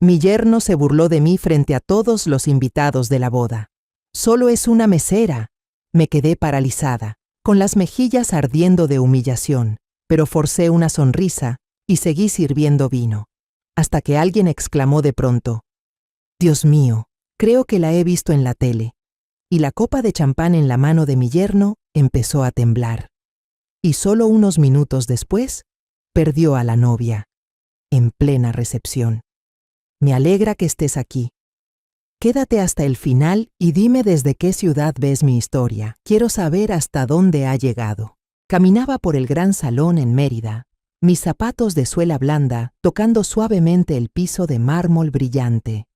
Mi yerno se burló de mí frente a todos los invitados de la boda. Solo es una mesera. Me quedé paralizada, con las mejillas ardiendo de humillación, pero forcé una sonrisa y seguí sirviendo vino, hasta que alguien exclamó de pronto: «Dios mío, creo que la he visto en la tele». Y la copa de champán en la mano de mi yerno empezó a temblar. Y solo unos minutos después, perdió a la novia, en plena recepción. Me alegra que estés aquí. Quédate hasta el final y dime desde qué ciudad ves mi historia. Quiero saber hasta dónde ha llegado. Caminaba por el gran salón en Mérida, mis zapatos de suela blanda tocando suavemente el piso de mármol brillante.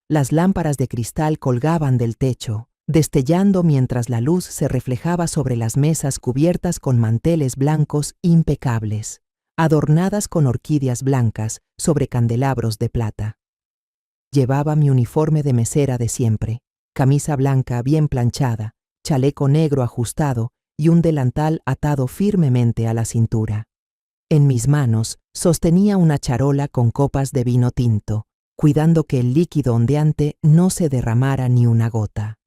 Las lámparas de cristal colgaban del techo, destellando mientras la luz se reflejaba sobre las mesas cubiertas con manteles blancos impecables, adornadas con orquídeas blancas sobre candelabros de plata. Llevaba mi uniforme de mesera de siempre, camisa blanca bien planchada, chaleco negro ajustado y un delantal atado firmemente a la cintura. En mis manos sostenía una charola con copas de vino tinto, cuidando que el líquido ondeante no se derramara ni una gota.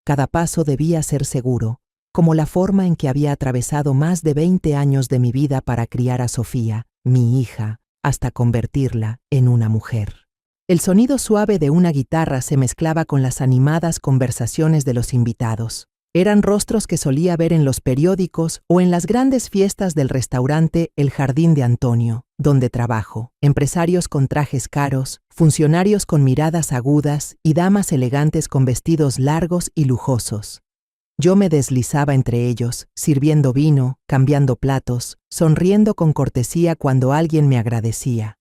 Cada paso debía ser seguro, como la forma en que había atravesado más de 20 años de mi vida para criar a Sofía, mi hija, hasta convertirla en una mujer. El sonido suave de una guitarra se mezclaba con las animadas conversaciones de los invitados. Eran rostros que solía ver en los periódicos o en las grandes fiestas del restaurante El Jardín de Antonio, donde trabajo. Empresarios con trajes caros, funcionarios con miradas agudas y damas elegantes con vestidos largos y lujosos. Yo me deslizaba entre ellos, sirviendo vino, cambiando platos, sonriendo con cortesía cuando alguien me agradecía.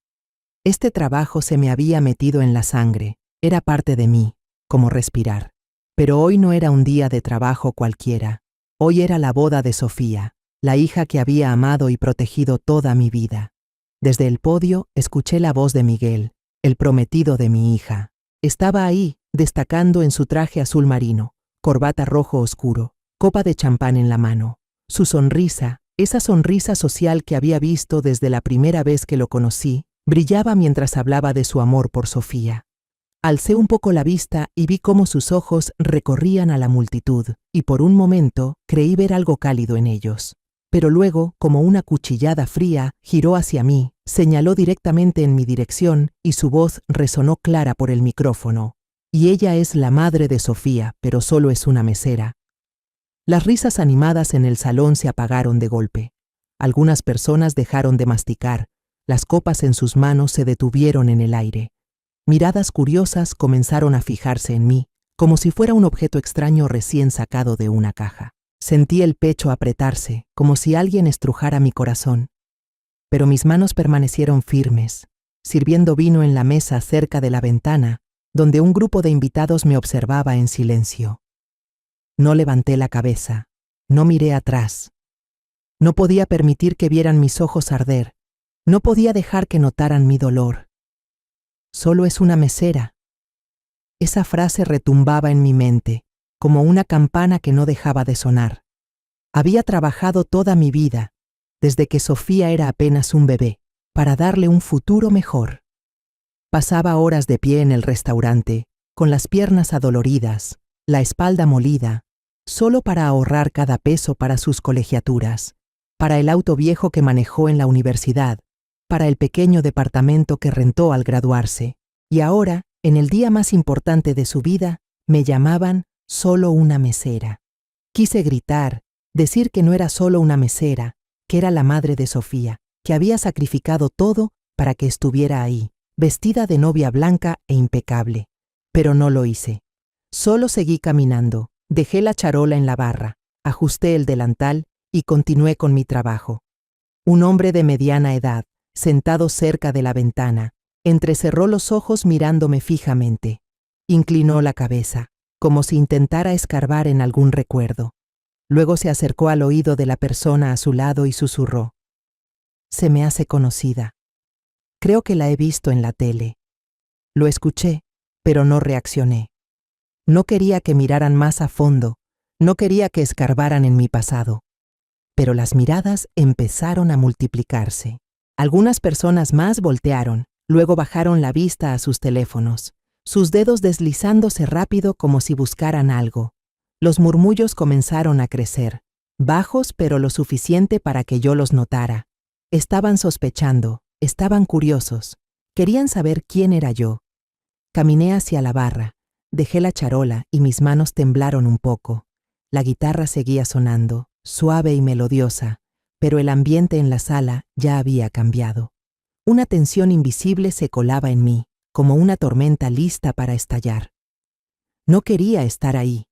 Este trabajo se me había metido en la sangre, era parte de mí, como respirar. Pero hoy no era un día de trabajo cualquiera. Hoy era la boda de Sofía, la hija que había amado y protegido toda mi vida. Desde el podio escuché la voz de Miguel, el prometido de mi hija. Estaba ahí, destacando en su traje azul marino, corbata rojo oscuro, copa de champán en la mano. Su sonrisa, esa sonrisa social que había visto desde la primera vez que lo conocí, brillaba mientras hablaba de su amor por Sofía. Alcé un poco la vista y vi cómo sus ojos recorrían a la multitud, y por un momento creí ver algo cálido en ellos. Pero luego, como una cuchillada fría, giró hacia mí, señaló directamente en mi dirección y su voz resonó clara por el micrófono. «Y ella es la madre de Sofía, pero solo es una mesera». Las risas animadas en el salón se apagaron de golpe. Algunas personas dejaron de masticar. Las copas en sus manos se detuvieron en el aire. Miradas curiosas comenzaron a fijarse en mí, como si fuera un objeto extraño recién sacado de una caja. Sentí el pecho apretarse, como si alguien estrujara mi corazón. Pero mis manos permanecieron firmes, sirviendo vino en la mesa cerca de la ventana, donde un grupo de invitados me observaba en silencio. No levanté la cabeza, no miré atrás. No podía permitir que vieran mis ojos arder. No podía dejar que notaran mi dolor. Solo es una mesera. Esa frase retumbaba en mi mente, como una campana que no dejaba de sonar. Había trabajado toda mi vida, desde que Sofía era apenas un bebé, para darle un futuro mejor. Pasaba horas de pie en el restaurante, con las piernas adoloridas, la espalda molida, solo para ahorrar cada peso para sus colegiaturas, para el auto viejo que manejó en la universidad, para el pequeño departamento que rentó al graduarse. Y ahora, en el día más importante de su vida, me llamaban solo una mesera. Quise gritar, decir que no era solo una mesera, que era la madre de Sofía, que había sacrificado todo para que estuviera ahí, vestida de novia blanca e impecable. Pero no lo hice. Solo seguí caminando, dejé la charola en la barra, ajusté el delantal y continué con mi trabajo. Un hombre de mediana edad, sentado cerca de la ventana, entrecerró los ojos mirándome fijamente. Inclinó la cabeza, como si intentara escarbar en algún recuerdo. Luego se acercó al oído de la persona a su lado y susurró: «Se me hace conocida. Creo que la he visto en la tele». Lo escuché, pero no reaccioné. No quería que miraran más a fondo, no quería que escarbaran en mi pasado. Pero las miradas empezaron a multiplicarse. Algunas personas más voltearon, Luego bajaron la vista a sus teléfonos, sus dedos deslizándose rápido como si buscaran algo. Los murmullos comenzaron a crecer, bajos pero lo suficiente para que yo los notara. Estaban sospechando, estaban curiosos, querían saber quién era yo. Caminé hacia la barra, dejé la charola y mis manos temblaron un poco. La guitarra seguía sonando, suave y melodiosa, pero el ambiente en la sala ya había cambiado. Una tensión invisible se colaba en mí, como una tormenta lista para estallar. No quería estar ahí,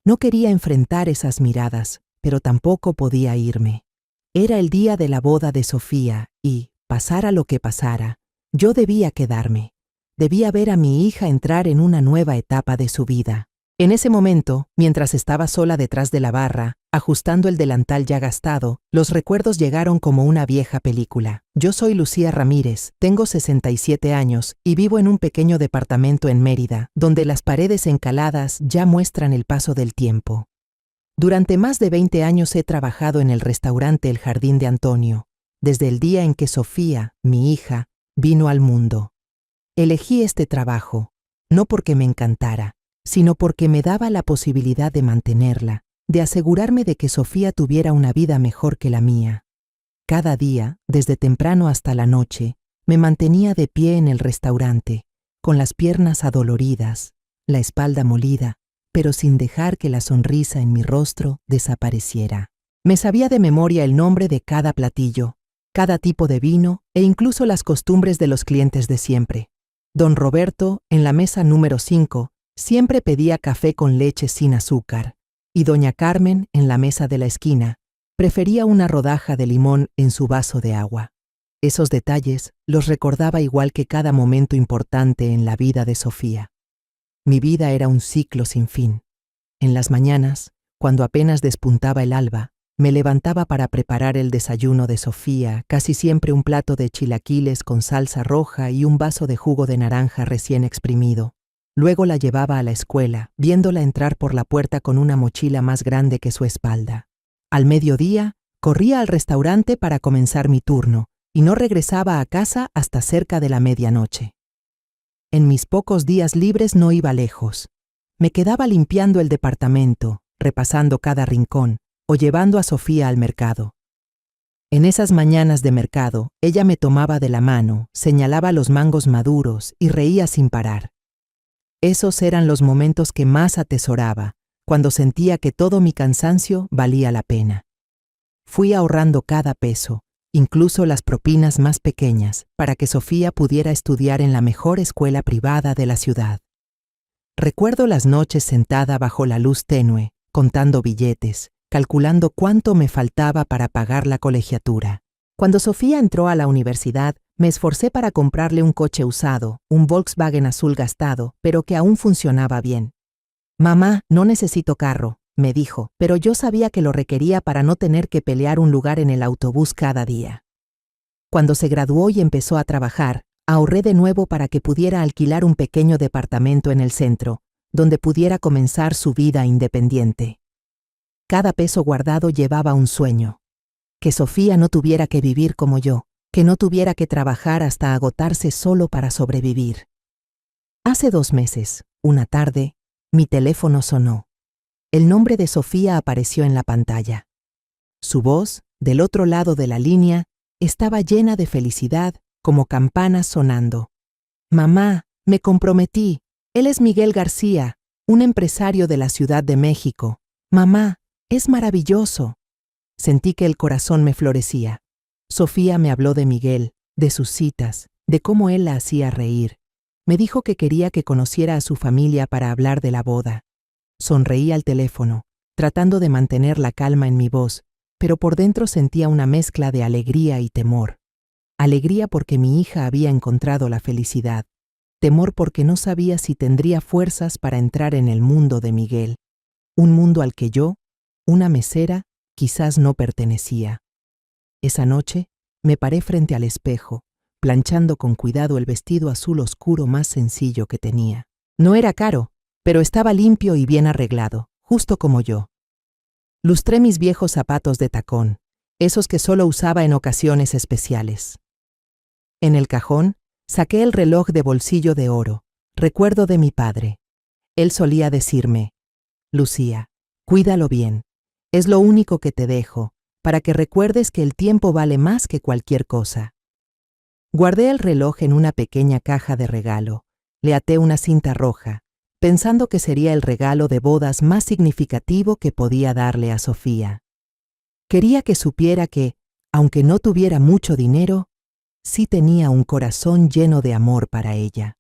no quería enfrentar esas miradas, pero tampoco podía irme. Era el día de la boda de Sofía y, pasara lo que pasara, yo debía quedarme. Debía ver a mi hija entrar en una nueva etapa de su vida. En ese momento, mientras estaba sola detrás de la barra, ajustando el delantal ya gastado, los recuerdos llegaron como una vieja película. Yo soy Lucía Ramírez, tengo 67 años y vivo en un pequeño departamento en Mérida, donde las paredes encaladas ya muestran el paso del tiempo. Durante más de 20 años he trabajado en el restaurante El Jardín de Antonio, desde el día en que Sofía, mi hija, vino al mundo. Elegí este trabajo, no porque me encantara, sino porque me daba la posibilidad de mantenerla, de asegurarme de que Sofía tuviera una vida mejor que la mía. Cada día, desde temprano hasta la noche, me mantenía de pie en el restaurante, con las piernas adoloridas, la espalda molida, pero sin dejar que la sonrisa en mi rostro desapareciera. Me sabía de memoria el nombre de cada platillo, cada tipo de vino e incluso las costumbres de los clientes de siempre. Don Roberto, en la mesa número 5, siempre pedía café con leche sin azúcar, y doña Carmen, en la mesa de la esquina, prefería una rodaja de limón en su vaso de agua. Esos detalles los recordaba igual que cada momento importante en la vida de Sofía. Mi vida era un ciclo sin fin. En las mañanas, cuando apenas despuntaba el alba, me levantaba para preparar el desayuno de Sofía, casi siempre un plato de chilaquiles con salsa roja y un vaso de jugo de naranja recién exprimido. Luego la llevaba a la escuela, viéndola entrar por la puerta con una mochila más grande que su espalda. Al mediodía, corría al restaurante para comenzar mi turno y no regresaba a casa hasta cerca de la medianoche. En mis pocos días libres no iba lejos. Me quedaba limpiando el departamento, repasando cada rincón o llevando a Sofía al mercado. En esas mañanas de mercado, ella me tomaba de la mano, señalaba los mangos maduros y reía sin parar. Esos eran los momentos que más atesoraba, cuando sentía que todo mi cansancio valía la pena. Fui ahorrando cada peso, incluso las propinas más pequeñas, para que Sofía pudiera estudiar en la mejor escuela privada de la ciudad. Recuerdo las noches sentada bajo la luz tenue, contando billetes, calculando cuánto me faltaba para pagar la colegiatura. Cuando Sofía entró a la universidad, me esforcé para comprarle un coche usado, un Volkswagen azul gastado, pero que aún funcionaba bien. «Mamá, no necesito carro», me dijo, pero yo sabía que lo requería para no tener que pelear un lugar en el autobús cada día. Cuando se graduó y empezó a trabajar, ahorré de nuevo para que pudiera alquilar un pequeño departamento en el centro, donde pudiera comenzar su vida independiente. Cada peso guardado llevaba un sueño: que Sofía no tuviera que vivir como yo, que no tuviera que trabajar hasta agotarse solo para sobrevivir. Hace 2 meses, una tarde, mi teléfono sonó. El nombre de Sofía apareció en la pantalla. Su voz, del otro lado de la línea, estaba llena de felicidad, como campanas sonando. «Mamá, me comprometí. Él es Miguel García, un empresario de la Ciudad de México. Mamá, es maravilloso». Sentí que el corazón me florecía. Sofía me habló de Miguel, de sus citas, de cómo él la hacía reír. Me dijo que quería que conociera a su familia para hablar de la boda. Sonreí al teléfono, tratando de mantener la calma en mi voz, pero por dentro sentía una mezcla de alegría y temor. Alegría porque mi hija había encontrado la felicidad. Temor porque no sabía si tendría fuerzas para entrar en el mundo de Miguel. Un mundo al que yo, una mesera, quizás no pertenecía. Esa noche, me paré frente al espejo, planchando con cuidado el vestido azul oscuro más sencillo que tenía. No era caro, pero estaba limpio y bien arreglado, justo como yo. Lustré mis viejos zapatos de tacón, esos que solo usaba en ocasiones especiales. En el cajón, Saqué el reloj de bolsillo de oro, recuerdo de mi padre. Él solía decirme: Lucía, cuídalo bien. Es lo único que te dejo, para que recuerdes que el tiempo vale más que cualquier cosa. Guardé el reloj en una pequeña caja de regalo. Le até una cinta roja, pensando que sería el regalo de bodas más significativo que podía darle a Sofía. Quería que supiera que, aunque no tuviera mucho dinero, sí tenía un corazón lleno de amor para ella.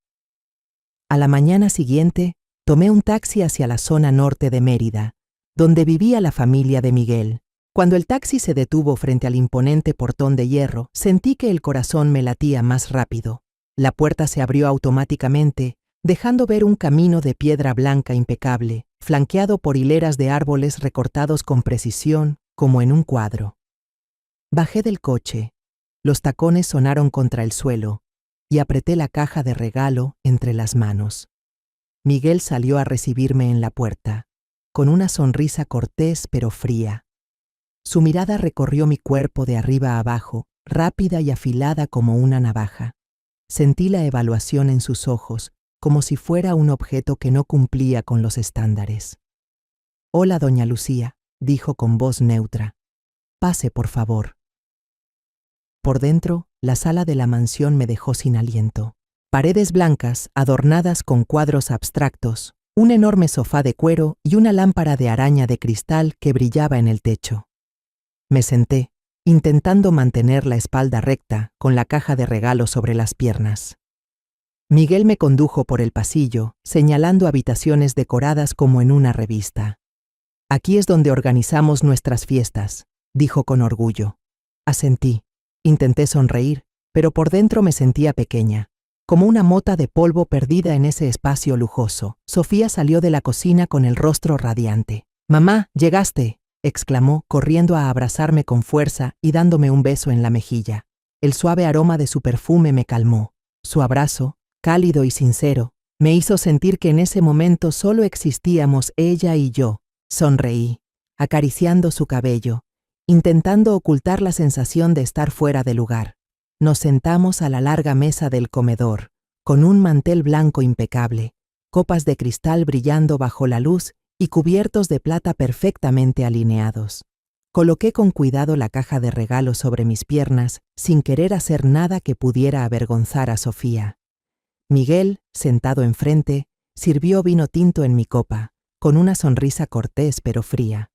A la mañana siguiente, tomé un taxi hacia la zona norte de Mérida, donde vivía la familia de Miguel. Cuando el taxi se detuvo frente al imponente portón de hierro, sentí que el corazón me latía más rápido. La puerta se abrió automáticamente, dejando ver un camino de piedra blanca impecable, flanqueado por hileras de árboles recortados con precisión, como en un cuadro. Bajé del coche. Los tacones sonaron contra el suelo y apreté la caja de regalo entre las manos. Miguel salió a recibirme en la puerta, con una sonrisa cortés pero fría. Su mirada recorrió mi cuerpo de arriba a abajo, rápida y afilada como una navaja. Sentí la evaluación en sus ojos, como si fuera un objeto que no cumplía con los estándares. «Hola, doña Lucía», dijo con voz neutra. «Pase, por favor». Por dentro, la sala de la mansión me dejó sin aliento. Paredes blancas, adornadas con cuadros abstractos, un enorme sofá de cuero y una lámpara de araña de cristal que brillaba en el techo. Me senté, intentando mantener la espalda recta, con la caja de regalo sobre las piernas. Miguel me condujo por el pasillo, señalando habitaciones decoradas como en una revista. «Aquí es donde organizamos nuestras fiestas», dijo con orgullo. Asentí. Intenté sonreír, pero por dentro me sentía pequeña, como una mota de polvo perdida en ese espacio lujoso. Sofía salió de la cocina con el rostro radiante. «Mamá, llegaste», exclamó, corriendo a abrazarme con fuerza y dándome un beso en la mejilla. El suave aroma de su perfume me calmó. Su abrazo, cálido y sincero, me hizo sentir que en ese momento solo existíamos ella y yo. Sonreí, acariciando su cabello, intentando ocultar la sensación de estar fuera de lugar. Nos sentamos a la larga mesa del comedor, con un mantel blanco impecable, copas de cristal brillando bajo la luz y cubiertos de plata perfectamente alineados. Coloqué con cuidado la caja de regalos sobre mis piernas, sin querer hacer nada que pudiera avergonzar a Sofía. Miguel, sentado enfrente, sirvió vino tinto en mi copa, con una sonrisa cortés pero fría.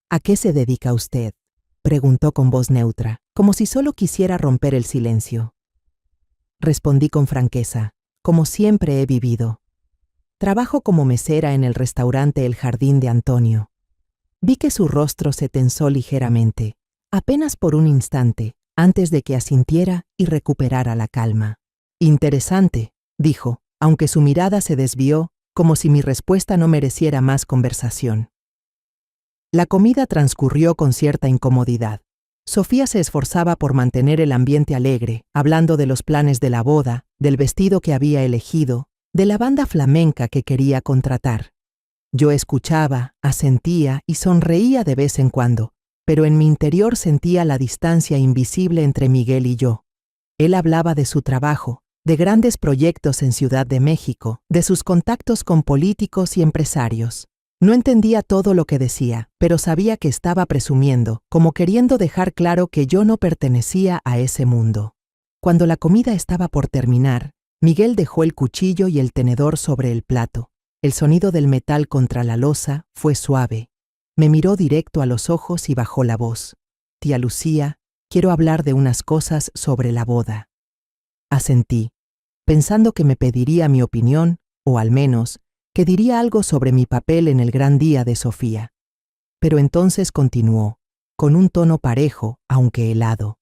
«¿A qué se dedica usted?», preguntó con voz neutra, como si solo quisiera romper el silencio. Respondí con franqueza, como siempre he vivido. «Trabajo como mesera en el restaurante El Jardín de Antonio». Vi que su rostro se tensó ligeramente, apenas por un instante, antes de que asintiera y recuperara la calma. «Interesante», dijo, aunque su mirada se desvió, como si mi respuesta no mereciera más conversación. La comida transcurrió con cierta incomodidad. Sofía se esforzaba por mantener el ambiente alegre, hablando de los planes de la boda, del vestido que había elegido, de la banda flamenca que quería contratar. Yo escuchaba, asentía y sonreía de vez en cuando, pero en mi interior sentía la distancia invisible entre Miguel y yo. Él hablaba de su trabajo, de grandes proyectos en Ciudad de México, de sus contactos con políticos y empresarios. No entendía todo lo que decía, pero sabía que estaba presumiendo, como queriendo dejar claro que yo no pertenecía a ese mundo. Cuando la comida estaba por terminar, Miguel dejó el cuchillo y el tenedor sobre el plato. El sonido del metal contra la loza fue suave. Me miró directo a los ojos y bajó la voz. «Tía Lucía, quiero hablar de unas cosas sobre la boda». Asentí, pensando que me pediría mi opinión, o al menos, que diría algo sobre mi papel en el gran día de Sofía. Pero entonces continuó, con un tono parejo, aunque helado.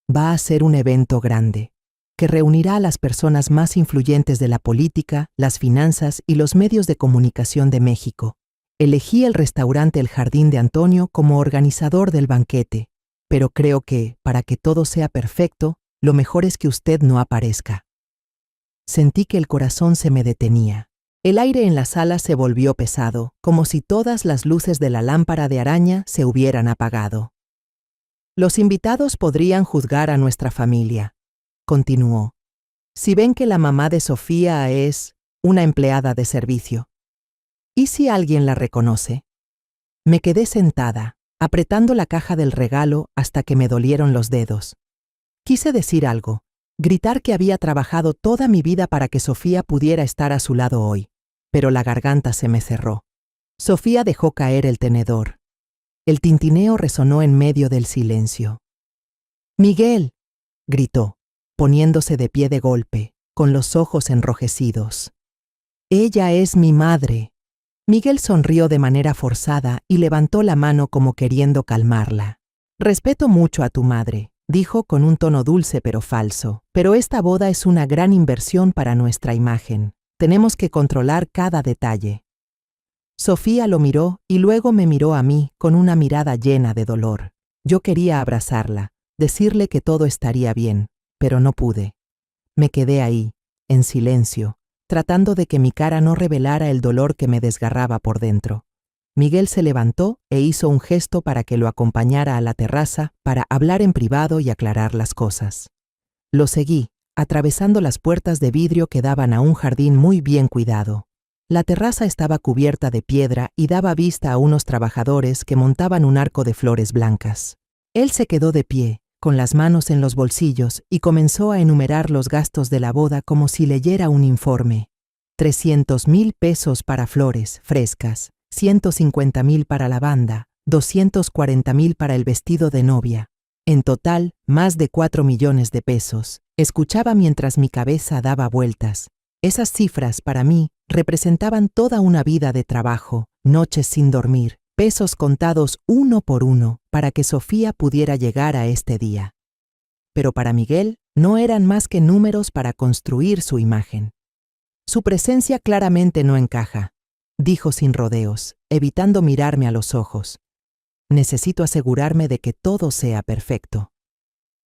«Va a ser un evento grande, que reunirá a las personas más influyentes de la política, las finanzas y los medios de comunicación de México. Elegí el restaurante El Jardín de Antonio como organizador del banquete, pero creo que, para que todo sea perfecto, lo mejor es que usted no aparezca». Sentí que el corazón se me detenía. El aire en la sala se volvió pesado, como si todas las luces de la lámpara de araña se hubieran apagado. «Los invitados podrían juzgar a nuestra familia», continuó. Si ven que la mamá de Sofía es una empleada de servicio. ¿Y si alguien la reconoce? Me quedé sentada, apretando la caja del regalo hasta que me dolieron los dedos. Quise decir algo, gritar que había trabajado toda mi vida para que Sofía pudiera estar a su lado hoy, pero la garganta se me cerró. Sofía dejó caer el tenedor. El tintineo resonó en medio del silencio. «¡Miguel!», gritó, poniéndose de pie de golpe, con los ojos enrojecidos. «Ella es mi madre». Miguel sonrió de manera forzada y levantó la mano como queriendo calmarla. «Respeto mucho a tu madre», dijo con un tono dulce pero falso, «pero esta boda es una gran inversión para nuestra imagen. Tenemos que controlar cada detalle». Sofía lo miró y luego me miró a mí con una mirada llena de dolor. Yo quería abrazarla, decirle que todo estaría bien, pero no pude. Me quedé ahí, en silencio, tratando de que mi cara no revelara el dolor que me desgarraba por dentro. Miguel se levantó e hizo un gesto para que lo acompañara a la terraza para hablar en privado y aclarar las cosas. Lo seguí, atravesando las puertas de vidrio que daban a un jardín muy bien cuidado. La terraza estaba cubierta de piedra y daba vista a unos trabajadores que montaban un arco de flores blancas. Él se quedó de pie, con las manos en los bolsillos, y comenzó a enumerar los gastos de la boda como si leyera un informe. 300,000 pesos para flores frescas, 150,000 para la banda, 240,000 para el vestido de novia. En total, más de 4 millones de pesos. Escuchaba mientras mi cabeza daba vueltas. Esas cifras, para mí, representaban toda una vida de trabajo, noches sin dormir, pesos contados uno por uno para que Sofía pudiera llegar a este día. Pero para Miguel no eran más que números para construir su imagen. «Su presencia claramente no encaja», dijo sin rodeos, evitando mirarme a los ojos. «Necesito asegurarme de que todo sea perfecto».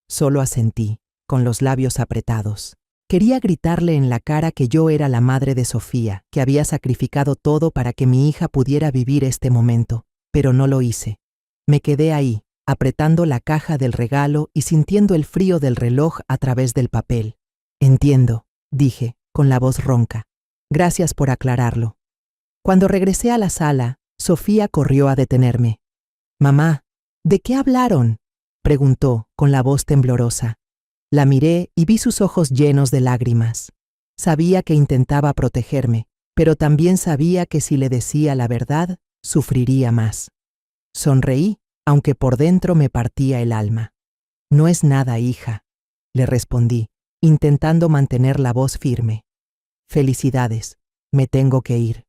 Solo asentí, con los labios apretados. Quería gritarle en la cara que yo era la madre de Sofía, que había sacrificado todo para que mi hija pudiera vivir este momento, pero no lo hice. Me quedé ahí, apretando la caja del regalo y sintiendo el frío del reloj a través del papel. «Entiendo», dije, con la voz ronca. «Gracias por aclararlo». Cuando regresé a la sala, Sofía corrió a detenerme. «Mamá, ¿de qué hablaron?», preguntó, con la voz temblorosa. La miré y vi sus ojos llenos de lágrimas. Sabía que intentaba protegerme, pero también sabía que si le decía la verdad, sufriría más. Sonreí, aunque por dentro me partía el alma. «No es nada, hija», le respondí, intentando mantener la voz firme. «Felicidades, me tengo que ir».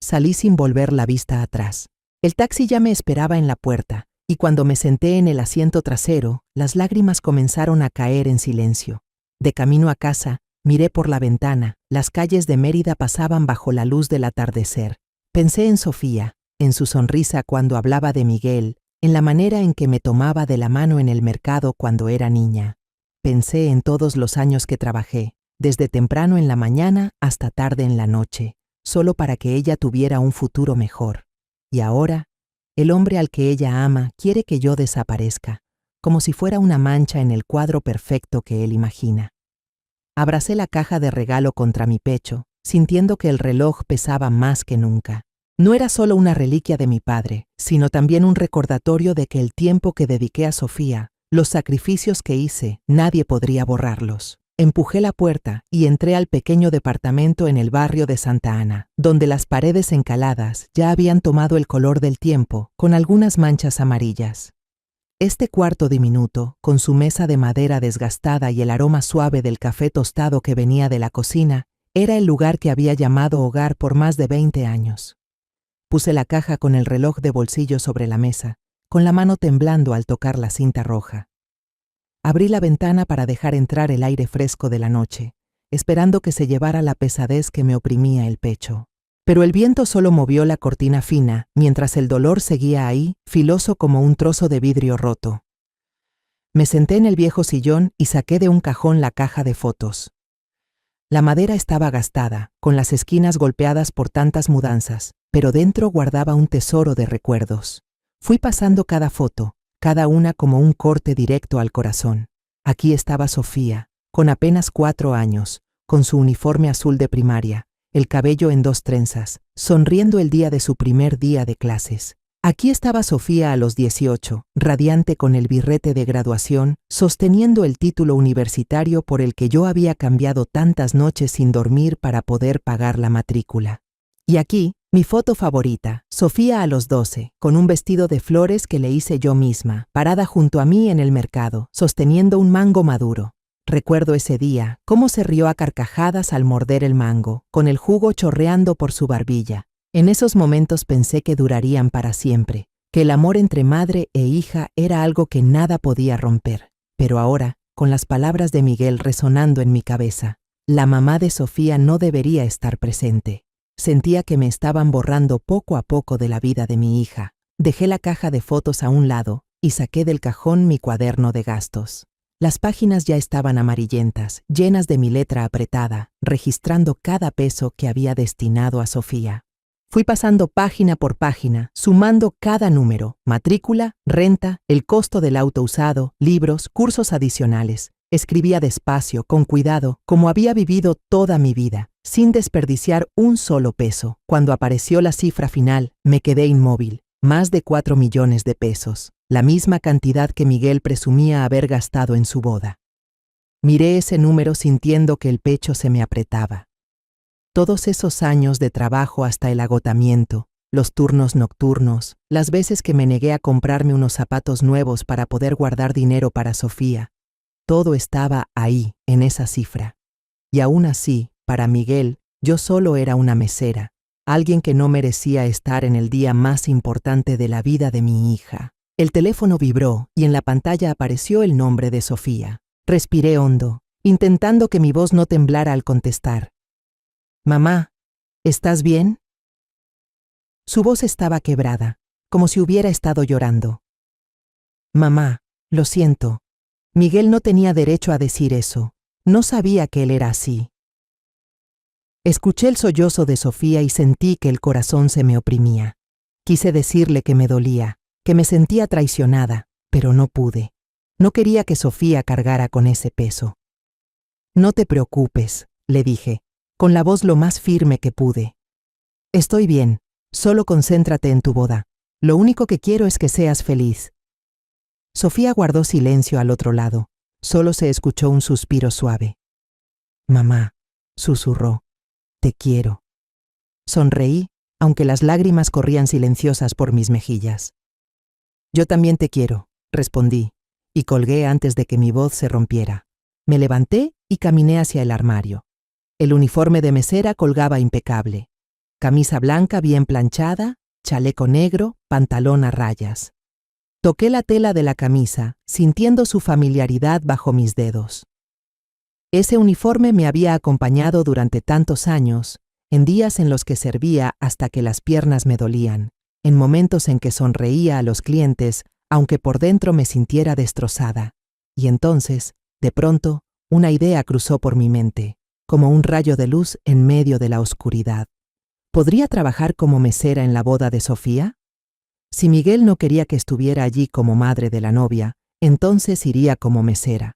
Salí sin volver la vista atrás. El taxi ya me esperaba en la puerta, y cuando me senté en el asiento trasero, las lágrimas comenzaron a caer en silencio. De camino a casa, miré por la ventana. Las calles de Mérida pasaban bajo la luz del atardecer. Pensé en Sofía, en su sonrisa cuando hablaba de Miguel, en la manera en que me tomaba de la mano en el mercado cuando era niña. Pensé en todos los años que trabajé, desde temprano en la mañana hasta tarde en la noche, solo para que ella tuviera un futuro mejor. Y ahora, el hombre al que ella ama quiere que yo desaparezca, como si fuera una mancha en el cuadro perfecto que él imagina. Abracé la caja de regalo contra mi pecho, sintiendo que el reloj pesaba más que nunca. No era solo una reliquia de mi padre, sino también un recordatorio de que el tiempo que dediqué a Sofía, los sacrificios que hice, nadie podría borrarlos. Empujé la puerta y entré al pequeño departamento en el barrio de Santa Ana, donde las paredes encaladas ya habían tomado el color del tiempo, con algunas manchas amarillas. Este cuarto diminuto, con su mesa de madera desgastada y el aroma suave del café tostado que venía de la cocina, era el lugar que había llamado hogar por más de 20 años. Puse la caja con el reloj de bolsillo sobre la mesa, con la mano temblando al tocar la cinta roja. Abrí la ventana para dejar entrar el aire fresco de la noche, esperando que se llevara la pesadez que me oprimía el pecho. Pero el viento solo movió la cortina fina, mientras el dolor seguía ahí, filoso como un trozo de vidrio roto. Me senté en el viejo sillón y saqué de un cajón la caja de fotos. La madera estaba gastada, con las esquinas golpeadas por tantas mudanzas, pero dentro guardaba un tesoro de recuerdos. Fui pasando cada foto, cada una como un corte directo al corazón. Aquí estaba Sofía, con apenas 4 años, con su uniforme azul de primaria, el cabello en 2 trenzas, sonriendo el día de su primer día de clases. Aquí estaba Sofía a los 18, radiante con el birrete de graduación, sosteniendo el título universitario por el que yo había cambiado tantas noches sin dormir para poder pagar la matrícula. Y aquí, mi foto favorita, Sofía a los 12, con un vestido de flores que le hice yo misma, parada junto a mí en el mercado, sosteniendo un mango maduro. Recuerdo ese día, cómo se rió a carcajadas al morder el mango, con el jugo chorreando por su barbilla. En esos momentos pensé que durarían para siempre, que el amor entre madre e hija era algo que nada podía romper. Pero ahora, con las palabras de Miguel resonando en mi cabeza, la mamá de Sofía no debería estar presente. Sentía que me estaban borrando poco a poco de la vida de mi hija. Dejé la caja de fotos a un lado y saqué del cajón mi cuaderno de gastos. Las páginas ya estaban amarillentas, llenas de mi letra apretada, registrando cada peso que había destinado a Sofía. Fui pasando página por página, sumando cada número, matrícula, renta, el costo del auto usado, libros, cursos adicionales. Escribía despacio, con cuidado, como había vivido toda mi vida, sin desperdiciar un solo peso. Cuando apareció la cifra final, me quedé inmóvil. Más de 4 millones de pesos, la misma cantidad que Miguel presumía haber gastado en su boda. Miré ese número sintiendo que el pecho se me apretaba. Todos esos años de trabajo hasta el agotamiento, los turnos nocturnos, las veces que me negué a comprarme unos zapatos nuevos para poder guardar dinero para Sofía, todo estaba ahí, en esa cifra. Y aún así, para Miguel, yo solo era una mesera, alguien que no merecía estar en el día más importante de la vida de mi hija. El teléfono vibró y en la pantalla apareció el nombre de Sofía. Respiré hondo, intentando que mi voz no temblara al contestar. «Mamá, ¿estás bien?» Su voz estaba quebrada, como si hubiera estado llorando. «Mamá, lo siento. Miguel no tenía derecho a decir eso. No sabía que él era así». Escuché el sollozo de Sofía y sentí que el corazón se me oprimía. Quise decirle que me dolía, que me sentía traicionada, pero no pude. No quería que Sofía cargara con ese peso. «No te preocupes», le dije, con la voz lo más firme que pude. «Estoy bien, solo concéntrate en tu boda. Lo único que quiero es que seas feliz». Sofía guardó silencio al otro lado. Solo se escuchó un suspiro suave. «Mamá», susurró, «te quiero». Sonreí, aunque las lágrimas corrían silenciosas por mis mejillas. «Yo también te quiero», respondí, y colgué antes de que mi voz se rompiera. Me levanté y caminé hacia el armario. El uniforme de mesera colgaba impecable. Camisa blanca bien planchada, chaleco negro, pantalón a rayas. Toqué la tela de la camisa, sintiendo su familiaridad bajo mis dedos. Ese uniforme me había acompañado durante tantos años, en días en los que servía hasta que las piernas me dolían, en momentos en que sonreía a los clientes, aunque por dentro me sintiera destrozada. Y entonces, de pronto, una idea cruzó por mi mente, como un rayo de luz en medio de la oscuridad. ¿Podría trabajar como mesera en la boda de Sofía? Si Miguel no quería que estuviera allí como madre de la novia, entonces iría como mesera.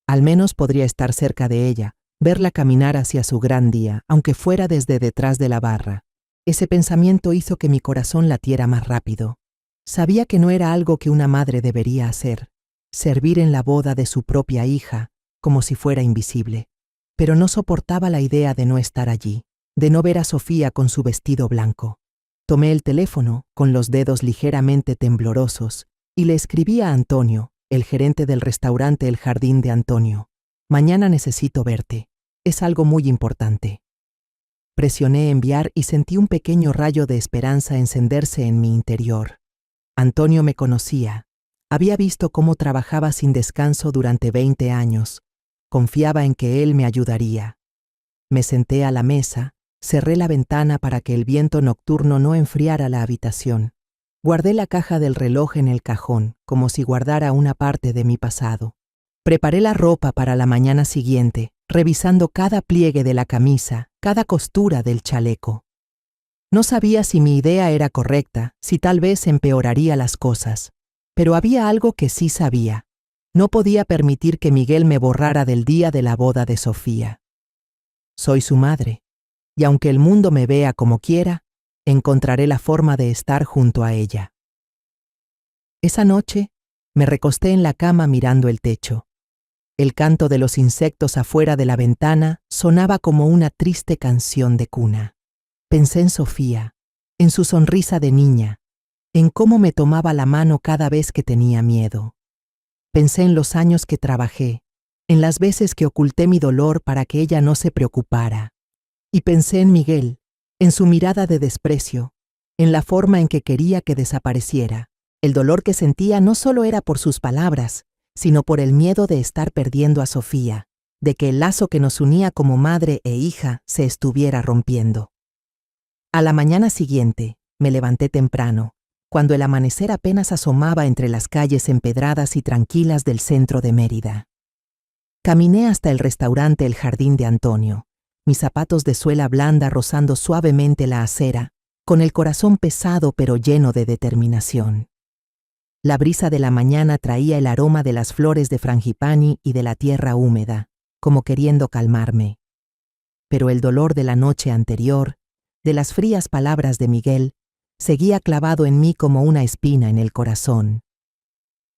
Al menos podría estar cerca de ella, verla caminar hacia su gran día, aunque fuera desde detrás de la barra. Ese pensamiento hizo que mi corazón latiera más rápido. Sabía que no era algo que una madre debería hacer, servir en la boda de su propia hija, como si fuera invisible. Pero no soportaba la idea de no estar allí, de no ver a Sofía con su vestido blanco. Tomé el teléfono, con los dedos ligeramente temblorosos, y le escribí a Antonio, el gerente del restaurante El Jardín de Antonio. «Mañana necesito verte. Es algo muy importante». Presioné enviar y sentí un pequeño rayo de esperanza encenderse en mi interior. Antonio me conocía. Había visto cómo trabajaba sin descanso durante 20 años. Confiaba en que él me ayudaría. Me senté a la mesa, cerré la ventana para que el viento nocturno no enfriara la habitación. Guardé la caja del reloj en el cajón, como si guardara una parte de mi pasado. Preparé la ropa para la mañana siguiente, revisando cada pliegue de la camisa, cada costura del chaleco. No sabía si mi idea era correcta, si tal vez empeoraría las cosas, pero había algo que sí sabía. No podía permitir que Miguel me borrara del día de la boda de Sofía. Soy su madre, y aunque el mundo me vea como quiera, encontraré la forma de estar junto a ella. Esa noche, me recosté en la cama mirando el techo. El canto de los insectos afuera de la ventana sonaba como una triste canción de cuna. Pensé en Sofía, en su sonrisa de niña, en cómo me tomaba la mano cada vez que tenía miedo. Pensé en los años que trabajé, en las veces que oculté mi dolor para que ella no se preocupara. Y pensé en Miguel, en su mirada de desprecio, en la forma en que quería que desapareciera. El dolor que sentía no solo era por sus palabras, sino por el miedo de estar perdiendo a Sofía, de que el lazo que nos unía como madre e hija se estuviera rompiendo. A la mañana siguiente, me levanté temprano, cuando el amanecer apenas asomaba entre las calles empedradas y tranquilas del centro de Mérida. Caminé hasta el restaurante El Jardín de Antonio, mis zapatos de suela blanda rozando suavemente la acera, con el corazón pesado pero lleno de determinación. La brisa de la mañana traía el aroma de las flores de frangipani y de la tierra húmeda, como queriendo calmarme. Pero el dolor de la noche anterior, de las frías palabras de Miguel, seguía clavado en mí como una espina en el corazón.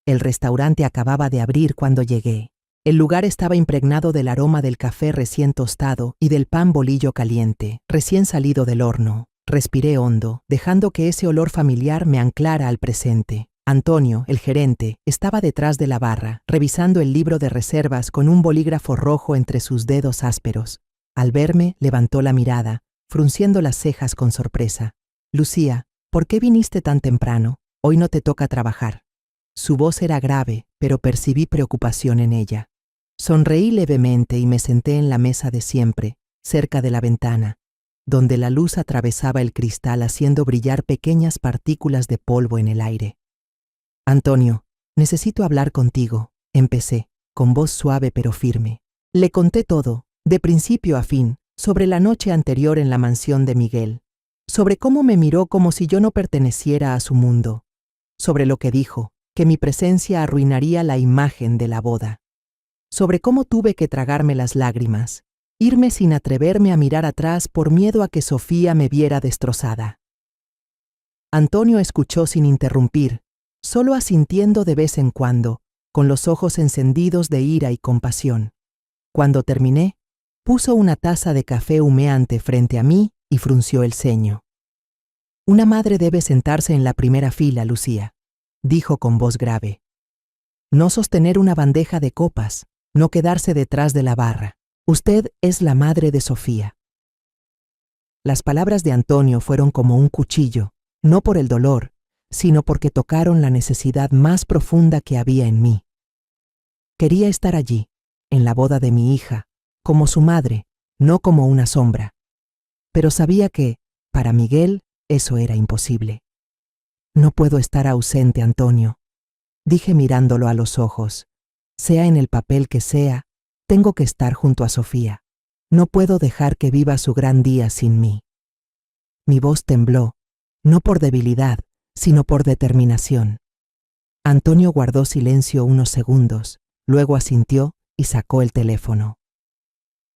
El restaurante acababa de abrir cuando llegué. El lugar estaba impregnado del aroma del café recién tostado y del pan bolillo caliente, recién salido del horno. Respiré hondo, dejando que ese olor familiar me anclara al presente. Antonio, el gerente, estaba detrás de la barra, revisando el libro de reservas con un bolígrafo rojo entre sus dedos ásperos. Al verme, levantó la mirada, frunciendo las cejas con sorpresa. «Lucía, ¿por qué viniste tan temprano? Hoy no te toca trabajar». Su voz era grave, pero percibí preocupación en ella. Sonreí levemente y me senté en la mesa de siempre, cerca de la ventana, donde la luz atravesaba el cristal haciendo brillar pequeñas partículas de polvo en el aire. «Antonio, necesito hablar contigo», empecé, con voz suave pero firme. Le conté todo, de principio a fin, sobre la noche anterior en la mansión de Miguel, sobre cómo me miró como si yo no perteneciera a su mundo, sobre lo que dijo, que mi presencia arruinaría la imagen de la boda, sobre cómo tuve que tragarme las lágrimas, irme sin atreverme a mirar atrás por miedo a que Sofía me viera destrozada. Antonio escuchó sin interrumpir, solo asintiendo de vez en cuando, con los ojos encendidos de ira y compasión. Cuando terminé, puso una taza de café humeante frente a mí y frunció el ceño. «Una madre debe sentarse en la primera fila, Lucía», dijo con voz grave. «No sostener una bandeja de copas, no quedarse detrás de la barra. Usted es la madre de Sofía». Las palabras de Antonio fueron como un cuchillo, no por el dolor, sino porque tocaron la necesidad más profunda que había en mí. Quería estar allí, en la boda de mi hija, como su madre, no como una sombra. Pero sabía que, para Miguel, eso era imposible. «No puedo estar ausente, Antonio», dije mirándolo a los ojos. «Sea en el papel que sea, tengo que estar junto a Sofía. No puedo dejar que viva su gran día sin mí». Mi voz tembló, no por debilidad, sino por determinación. Antonio guardó silencio unos segundos, luego asintió y sacó el teléfono.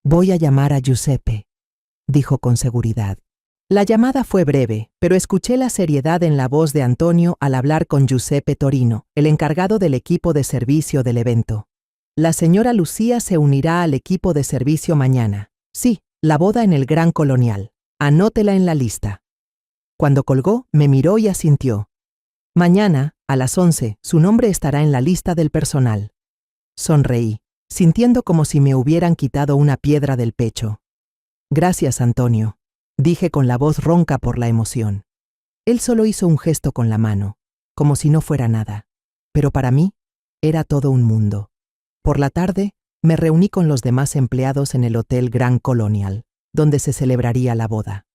«Voy a llamar a Giuseppe», dijo con seguridad. La llamada fue breve, pero escuché la seriedad en la voz de Antonio al hablar con Giuseppe Torino, el encargado del equipo de servicio del evento. «La señora Lucía se unirá al equipo de servicio mañana. Sí, la boda en el Gran Colonial. Anótela en la lista». Cuando colgó, me miró y asintió. «Mañana, a las 11, su nombre estará en la lista del personal». Sonreí, sintiendo como si me hubieran quitado una piedra del pecho. «Gracias, Antonio», dije con la voz ronca por la emoción. Él solo hizo un gesto con la mano, como si no fuera nada. Pero para mí, era todo un mundo. Por la tarde, me reuní con los demás empleados en el Hotel Grand Colonial, donde se celebraría la boda.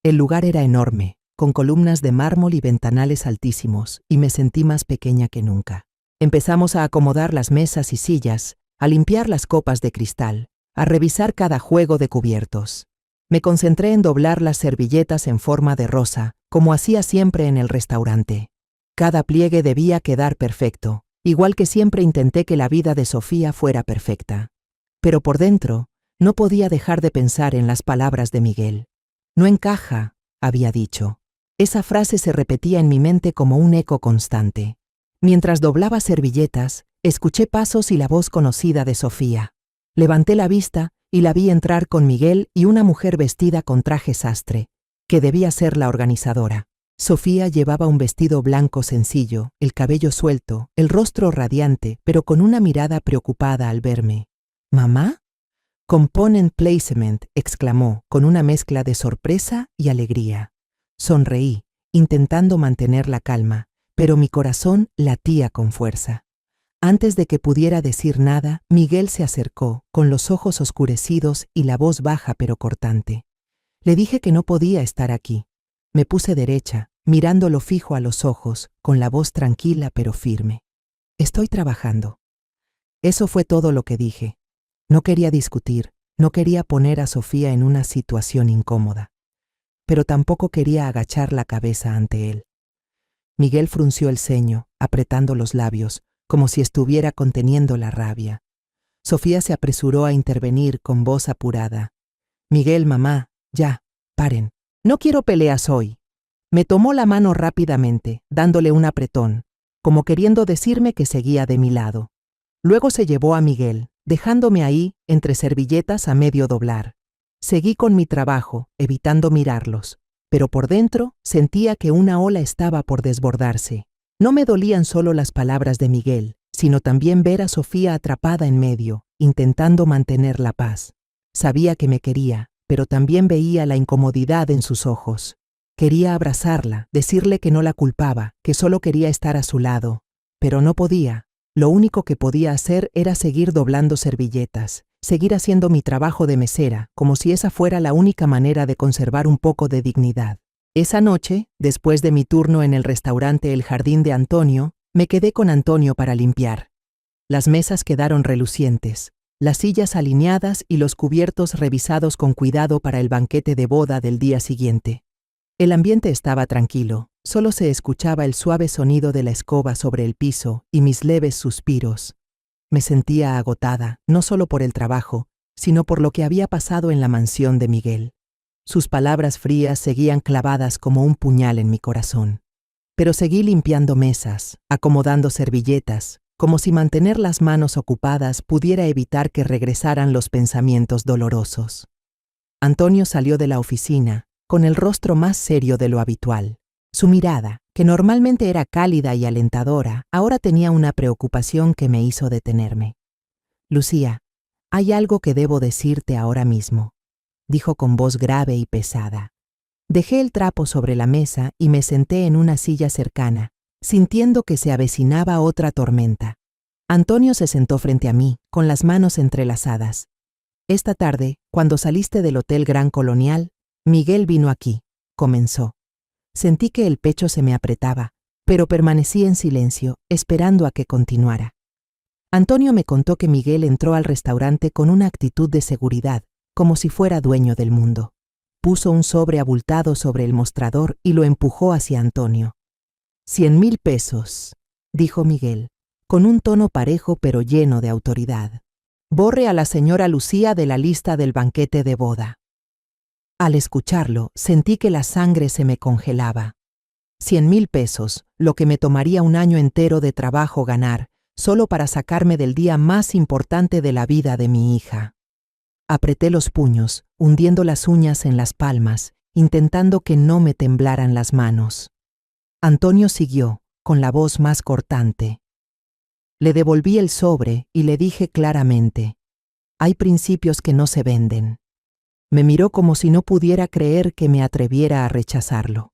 El lugar era enorme, con columnas de mármol y ventanales altísimos, y me sentí más pequeña que nunca. Empezamos a acomodar las mesas y sillas, a limpiar las copas de cristal, a revisar cada juego de cubiertos. Me concentré en doblar las servilletas en forma de rosa, como hacía siempre en el restaurante. Cada pliegue debía quedar perfecto, Igual que siempre intenté que la vida de Sofía fuera perfecta. Pero por dentro, no podía dejar de pensar en las palabras de Miguel. No encaja, había dicho. Esa frase se repetía en mi mente como un eco constante. Mientras doblaba servilletas, escuché pasos y la voz conocida de Sofía. Levanté la vista y la vi entrar con Miguel y una mujer vestida con traje sastre, que debía ser la organizadora. Sofía llevaba un vestido blanco sencillo, el cabello suelto, el rostro radiante, pero con una mirada preocupada al verme. ¿Mamá? Component Placement, exclamó, con una mezcla de sorpresa y alegría. Sonreí, intentando mantener la calma, pero mi corazón latía con fuerza. Antes de que pudiera decir nada, Miguel se acercó, con los ojos oscurecidos y la voz baja pero cortante. Le dije que no podía estar aquí. Me puse derecha, mirándolo fijo a los ojos, con la voz tranquila pero firme. Estoy trabajando. Eso fue todo lo que dije. No quería discutir, no quería poner a Sofía en una situación incómoda, pero tampoco quería agachar la cabeza ante él. Miguel frunció el ceño, apretando los labios, como si estuviera conteniendo la rabia. Sofía se apresuró a intervenir con voz apurada. Miguel, mamá, ya, paren. No quiero peleas hoy. Me tomó la mano rápidamente, dándole un apretón, como queriendo decirme que seguía de mi lado. Luego se llevó a Miguel, dejándome ahí, entre servilletas a medio doblar. Seguí con mi trabajo, evitando mirarlos, pero por dentro sentía que una ola estaba por desbordarse. No me dolían solo las palabras de Miguel, sino también ver a Sofía atrapada en medio, intentando mantener la paz. Sabía que me quería, pero también veía la incomodidad en sus ojos. Quería abrazarla, decirle que no la culpaba, que solo quería estar a su lado, pero no podía. Lo único que podía hacer era seguir doblando servilletas, seguir haciendo mi trabajo de mesera, como si esa fuera la única manera de conservar un poco de dignidad. Esa noche, después de mi turno en el restaurante El Jardín de Antonio, me quedé con Antonio para limpiar. Las mesas quedaron relucientes, las sillas alineadas y los cubiertos revisados con cuidado para el banquete de boda del día siguiente. El ambiente estaba tranquilo, solo se escuchaba el suave sonido de la escoba sobre el piso y mis leves suspiros. Me sentía agotada, no solo por el trabajo, sino por lo que había pasado en la mansión de Miguel. Sus palabras frías seguían clavadas como un puñal en mi corazón. Pero seguí limpiando mesas, acomodando servilletas, como si mantener las manos ocupadas pudiera evitar que regresaran los pensamientos dolorosos. Antonio salió de la oficina, con el rostro más serio de lo habitual. Su mirada, que normalmente era cálida y alentadora, ahora tenía una preocupación que me hizo detenerme. «Lucía, hay algo que debo decirte ahora mismo», dijo con voz grave y pesada. Dejé el trapo sobre la mesa y me senté en una silla cercana, sintiendo que se avecinaba otra tormenta. Antonio se sentó frente a mí, con las manos entrelazadas. «Esta tarde, cuando saliste del Hotel Gran Colonial, Miguel vino aquí», comenzó. Sentí que el pecho se me apretaba, pero permanecí en silencio, esperando a que continuara. Antonio me contó que Miguel entró al restaurante con una actitud de seguridad, como si fuera dueño del mundo. Puso un sobre abultado sobre el mostrador y lo empujó hacia Antonio. 100,000 pesos, dijo Miguel, con un tono parejo pero lleno de autoridad. Borre a la señora Lucía de la lista del banquete de boda. Al escucharlo, sentí que la sangre se me congelaba. 100,000 pesos, lo que me tomaría un año entero de trabajo ganar, solo para sacarme del día más importante de la vida de mi hija. Apreté los puños, hundiendo las uñas en las palmas, intentando que no me temblaran las manos. Antonio siguió, con la voz más cortante. Le devolví el sobre y le dije claramente: «Hay principios que no se venden». Me miró como si no pudiera creer que me atreviera a rechazarlo.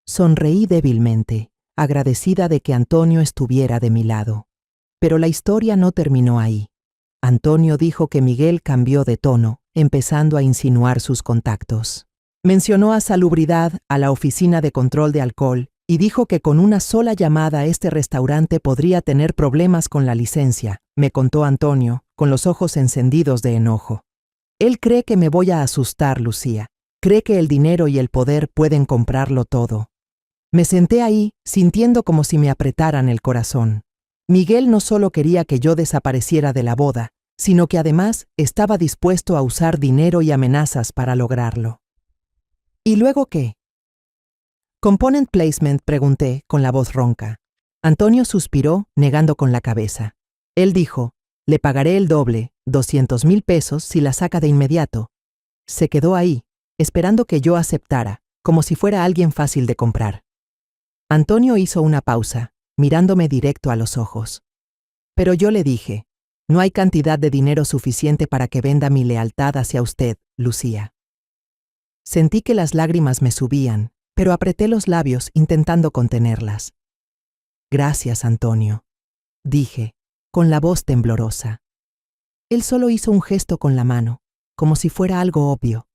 Sonreí débilmente, agradecida de que Antonio estuviera de mi lado. Pero la historia no terminó ahí. Antonio dijo que Miguel cambió de tono, empezando a insinuar sus contactos. Mencionó a Salubridad, a la Oficina de Control de Alcohol, y dijo que con una sola llamada a este restaurante podría tener problemas con la licencia, me contó Antonio, con los ojos encendidos de enojo. Él cree que me voy a asustar, Lucía. Cree que el dinero y el poder pueden comprarlo todo. Me senté ahí, sintiendo como si me apretaran el corazón. Miguel no solo quería que yo desapareciera de la boda, sino que además estaba dispuesto a usar dinero y amenazas para lograrlo. ¿Y luego qué? ¿Component placement?, pregunté con la voz ronca. Antonio suspiró, negando con la cabeza. Él dijo, le pagaré el doble, 200,000 pesos, si la saca de inmediato. Se quedó ahí, esperando que yo aceptara, como si fuera alguien fácil de comprar. Antonio hizo una pausa, mirándome directo a los ojos. Pero yo le dije, no hay cantidad de dinero suficiente para que venda mi lealtad hacia usted, Lucía. Sentí que las lágrimas me subían, pero apreté los labios intentando contenerlas. Gracias, Antonio, dije, con la voz temblorosa. Él solo hizo un gesto con la mano, como si fuera algo obvio.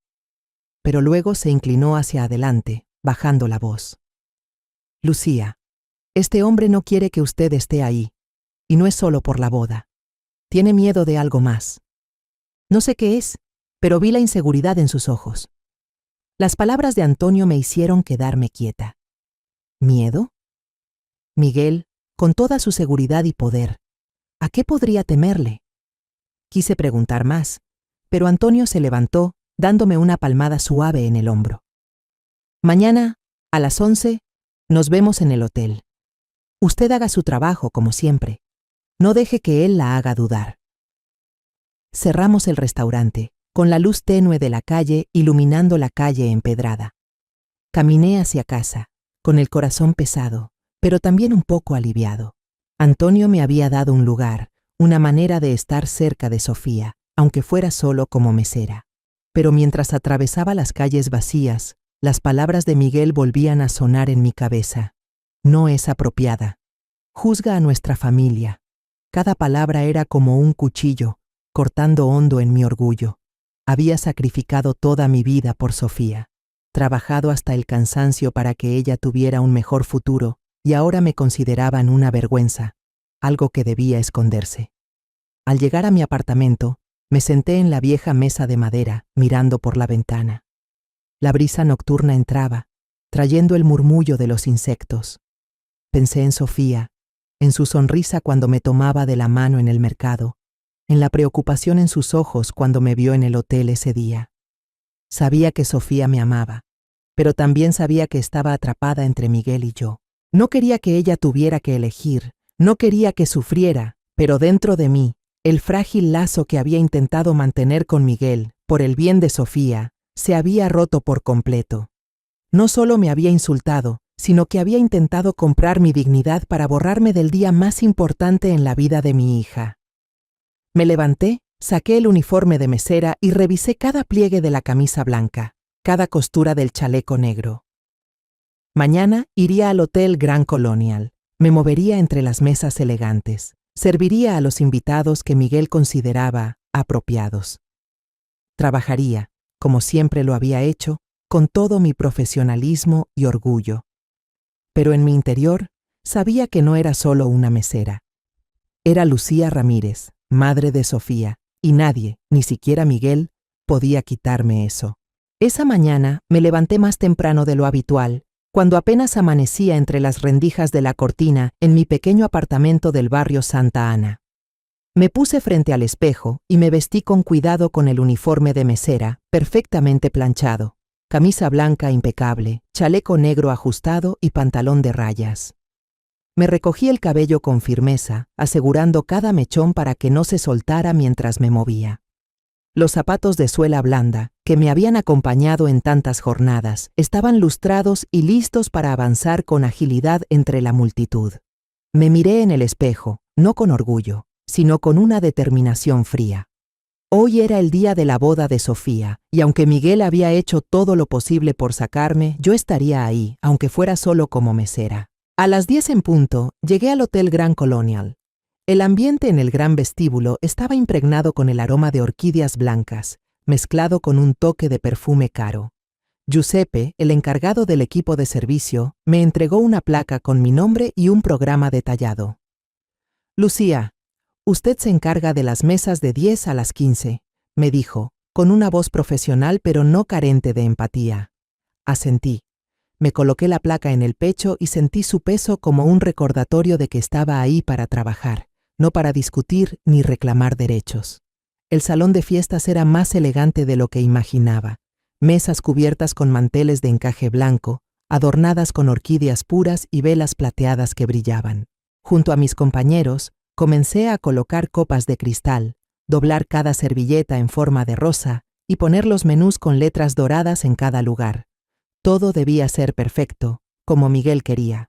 Pero luego se inclinó hacia adelante, bajando la voz. Lucía, este hombre no quiere que usted esté ahí, y no es solo por la boda. Tiene miedo de algo más. No sé qué es, pero vi la inseguridad en sus ojos. Las palabras de Antonio me hicieron quedarme quieta. ¿Miedo? Miguel, con toda su seguridad y poder, ¿a qué podría temerle? Quise preguntar más, pero Antonio se levantó, dándome una palmada suave en el hombro. Mañana, a las 11, nos vemos en el hotel. Usted haga su trabajo como siempre. No deje que él la haga dudar. Cerramos el restaurante, con la luz tenue de la calle iluminando la calle empedrada. Caminé hacia casa, con el corazón pesado, pero también un poco aliviado. Antonio me había dado un lugar, una manera de estar cerca de Sofía, aunque fuera solo como mesera. Pero mientras atravesaba las calles vacías, las palabras de Miguel volvían a sonar en mi cabeza. No es apropiada. Juzga a nuestra familia. Cada palabra era como un cuchillo, cortando hondo en mi orgullo. Había sacrificado toda mi vida por Sofía, trabajado hasta el cansancio para que ella tuviera un mejor futuro, y ahora me consideraban una vergüenza, algo que debía esconderse. Al llegar a mi apartamento, me senté en la vieja mesa de madera, mirando por la ventana. La brisa nocturna entraba, trayendo el murmullo de los insectos. Pensé en Sofía, en su sonrisa cuando me tomaba de la mano en el mercado, en la preocupación en sus ojos cuando me vio en el hotel ese día. Sabía que Sofía me amaba, pero también sabía que estaba atrapada entre Miguel y yo. No quería que ella tuviera que elegir, no quería que sufriera, pero dentro de mí, el frágil lazo que había intentado mantener con Miguel, por el bien de Sofía, se había roto por completo. No solo me había insultado, sino que había intentado comprar mi dignidad para borrarme del día más importante en la vida de mi hija. Me levanté, saqué el uniforme de mesera y revisé cada pliegue de la camisa blanca, cada costura del chaleco negro. Mañana iría al Hotel Grand Colonial, me movería entre las mesas elegantes, serviría a los invitados que Miguel consideraba apropiados. Trabajaría, como siempre lo había hecho, con todo mi profesionalismo y orgullo. Pero en mi interior sabía que no era solo una mesera. Era Lucía Ramírez, madre de Sofía, y nadie, ni siquiera Miguel, podía quitarme eso. Esa mañana me levanté más temprano de lo habitual, cuando apenas amanecía entre las rendijas de la cortina en mi pequeño apartamento del barrio Santa Ana. Me puse frente al espejo y me vestí con cuidado con el uniforme de mesera, perfectamente planchado, camisa blanca impecable, chaleco negro ajustado y pantalón de rayas. Me recogí el cabello con firmeza, asegurando cada mechón para que no se soltara mientras me movía. Los zapatos de suela blanda, que me habían acompañado en tantas jornadas, estaban lustrados y listos para avanzar con agilidad entre la multitud. Me miré en el espejo, no con orgullo, sino con una determinación fría. Hoy era el día de la boda de Sofía, y aunque Miguel había hecho todo lo posible por sacarme, yo estaría ahí, aunque fuera solo como mesera. A las 10 en punto, llegué al Hotel Grand Colonial. El ambiente en el gran vestíbulo estaba impregnado con el aroma de orquídeas blancas, mezclado con un toque de perfume caro. Giuseppe, el encargado del equipo de servicio, me entregó una placa con mi nombre y un programa detallado. Lucía, usted se encarga de las mesas de 10 a las 15, me dijo, con una voz profesional pero no carente de empatía. Asentí. Me coloqué la placa en el pecho y sentí su peso como un recordatorio de que estaba ahí para trabajar, no para discutir ni reclamar derechos. El salón de fiestas era más elegante de lo que imaginaba. Mesas cubiertas con manteles de encaje blanco, adornadas con orquídeas puras y velas plateadas que brillaban. Junto a mis compañeros, comencé a colocar copas de cristal, doblar cada servilleta en forma de rosa y poner los menús con letras doradas en cada lugar. Todo debía ser perfecto, como Miguel quería.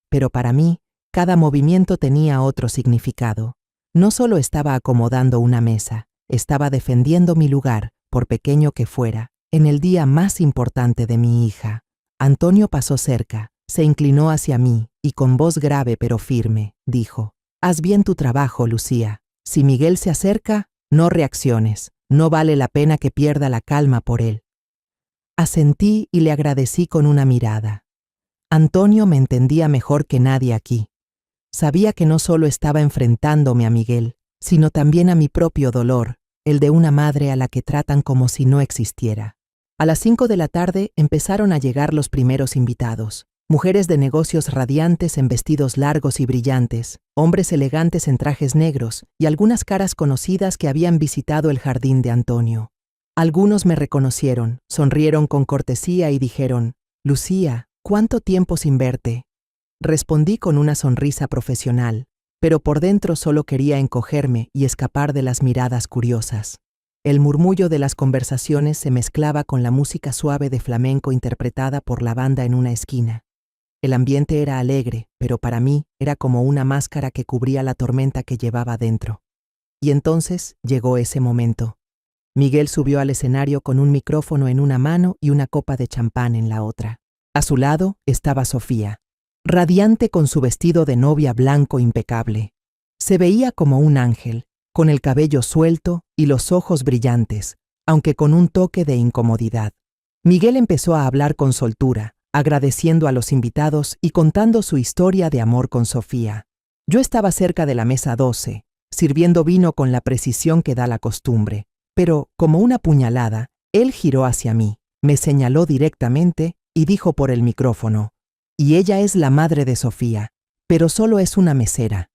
Pero para mí, cada movimiento tenía otro significado. No solo estaba acomodando una mesa, estaba defendiendo mi lugar, por pequeño que fuera, en el día más importante de mi hija. Antonio pasó cerca, se inclinó hacia mí y con voz grave pero firme, dijo: «Haz bien tu trabajo, Lucía. Si Miguel se acerca, no reacciones. No vale la pena que pierda la calma por él». Asentí y le agradecí con una mirada. Antonio me entendía mejor que nadie aquí. Sabía que no solo estaba enfrentándome a Miguel, sino también a mi propio dolor, el de una madre a la que tratan como si no existiera. A las 5 de la tarde empezaron a llegar los primeros invitados. Mujeres de negocios radiantes en vestidos largos y brillantes, hombres elegantes en trajes negros y algunas caras conocidas que habían visitado el jardín de Antonio. Algunos me reconocieron, sonrieron con cortesía y dijeron: «Lucía, ¿cuánto tiempo sin verte?». Respondí con una sonrisa profesional, pero por dentro solo quería encogerme y escapar de las miradas curiosas. El murmullo de las conversaciones se mezclaba con la música suave de flamenco interpretada por la banda en una esquina. El ambiente era alegre, pero para mí era como una máscara que cubría la tormenta que llevaba dentro. Y entonces llegó ese momento. Miguel subió al escenario con un micrófono en una mano y una copa de champán en la otra. A su lado estaba Sofía, radiante con su vestido de novia blanco impecable. Se veía como un ángel, con el cabello suelto y los ojos brillantes, aunque con un toque de incomodidad. Miguel empezó a hablar con soltura, agradeciendo a los invitados y contando su historia de amor con Sofía. Yo estaba cerca de la mesa 12, sirviendo vino con la precisión que da la costumbre, pero, como una puñalada, él giró hacia mí, me señaló directamente y dijo por el micrófono: «Y ella es la madre de Sofía, pero solo es una mesera».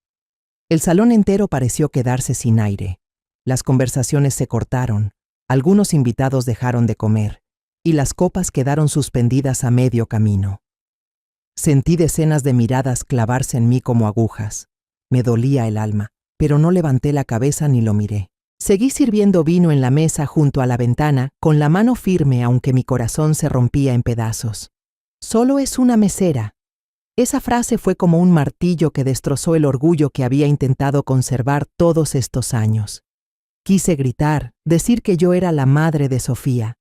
El salón entero pareció quedarse sin aire. Las conversaciones se cortaron, algunos invitados dejaron de comer, y las copas quedaron suspendidas a medio camino. Sentí decenas de miradas clavarse en mí como agujas. Me dolía el alma, pero no levanté la cabeza ni lo miré. Seguí sirviendo vino en la mesa junto a la ventana, con la mano firme aunque mi corazón se rompía en pedazos. «Solo es una mesera». Esa frase fue como un martillo que destrozó el orgullo que había intentado conservar todos estos años. Quise gritar, decir que yo era la madre de Sofía,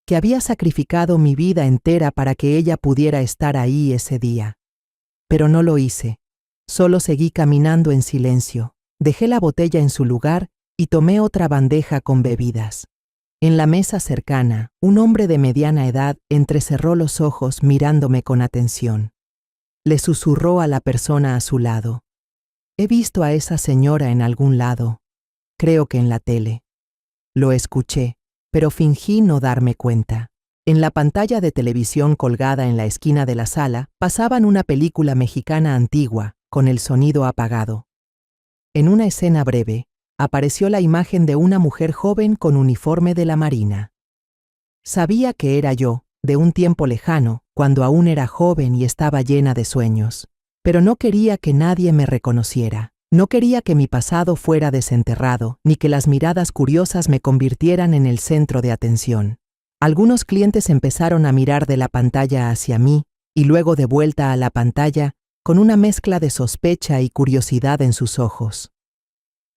que había sacrificado mi vida entera para que ella pudiera estar ahí ese día. Pero no lo hice. Solo seguí caminando en silencio, dejé la botella en su lugar y tomé otra bandeja con bebidas. En la mesa cercana, un hombre de mediana edad entrecerró los ojos mirándome con atención. Le susurró a la persona a su lado: «He visto a esa señora en algún lado, creo que en la tele». Lo escuché, pero fingí no darme cuenta. En la pantalla de televisión colgada en la esquina de la sala pasaban una película mexicana antigua, con el sonido apagado. En una escena breve, apareció la imagen de una mujer joven con uniforme de la Marina. Sabía que era yo, de un tiempo lejano, cuando aún era joven y estaba llena de sueños. Pero no quería que nadie me reconociera. No quería que mi pasado fuera desenterrado, ni que las miradas curiosas me convirtieran en el centro de atención. Algunos clientes empezaron a mirar de la pantalla hacia mí, y luego de vuelta a la pantalla, con una mezcla de sospecha y curiosidad en sus ojos.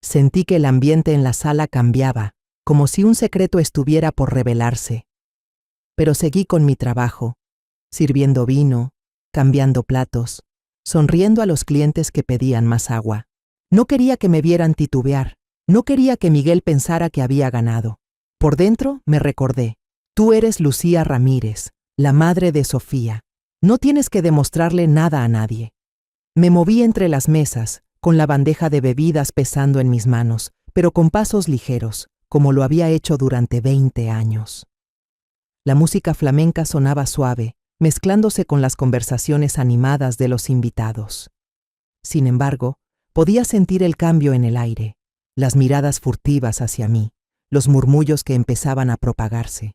Sentí que el ambiente en la sala cambiaba, como si un secreto estuviera por revelarse. Pero seguí con mi trabajo, sirviendo vino, cambiando platos, sonriendo a los clientes que pedían más agua. No quería que me vieran titubear, no quería que Miguel pensara que había ganado. Por dentro me recordé: «Tú eres Lucía Ramírez, la madre de Sofía. No tienes que demostrarle nada a nadie». Me moví entre las mesas, con la bandeja de bebidas pesando en mis manos, pero con pasos ligeros, como lo había hecho durante 20 años. La música flamenca sonaba suave, mezclándose con las conversaciones animadas de los invitados. Sin embargo, podía sentir el cambio en el aire, las miradas furtivas hacia mí, los murmullos que empezaban a propagarse.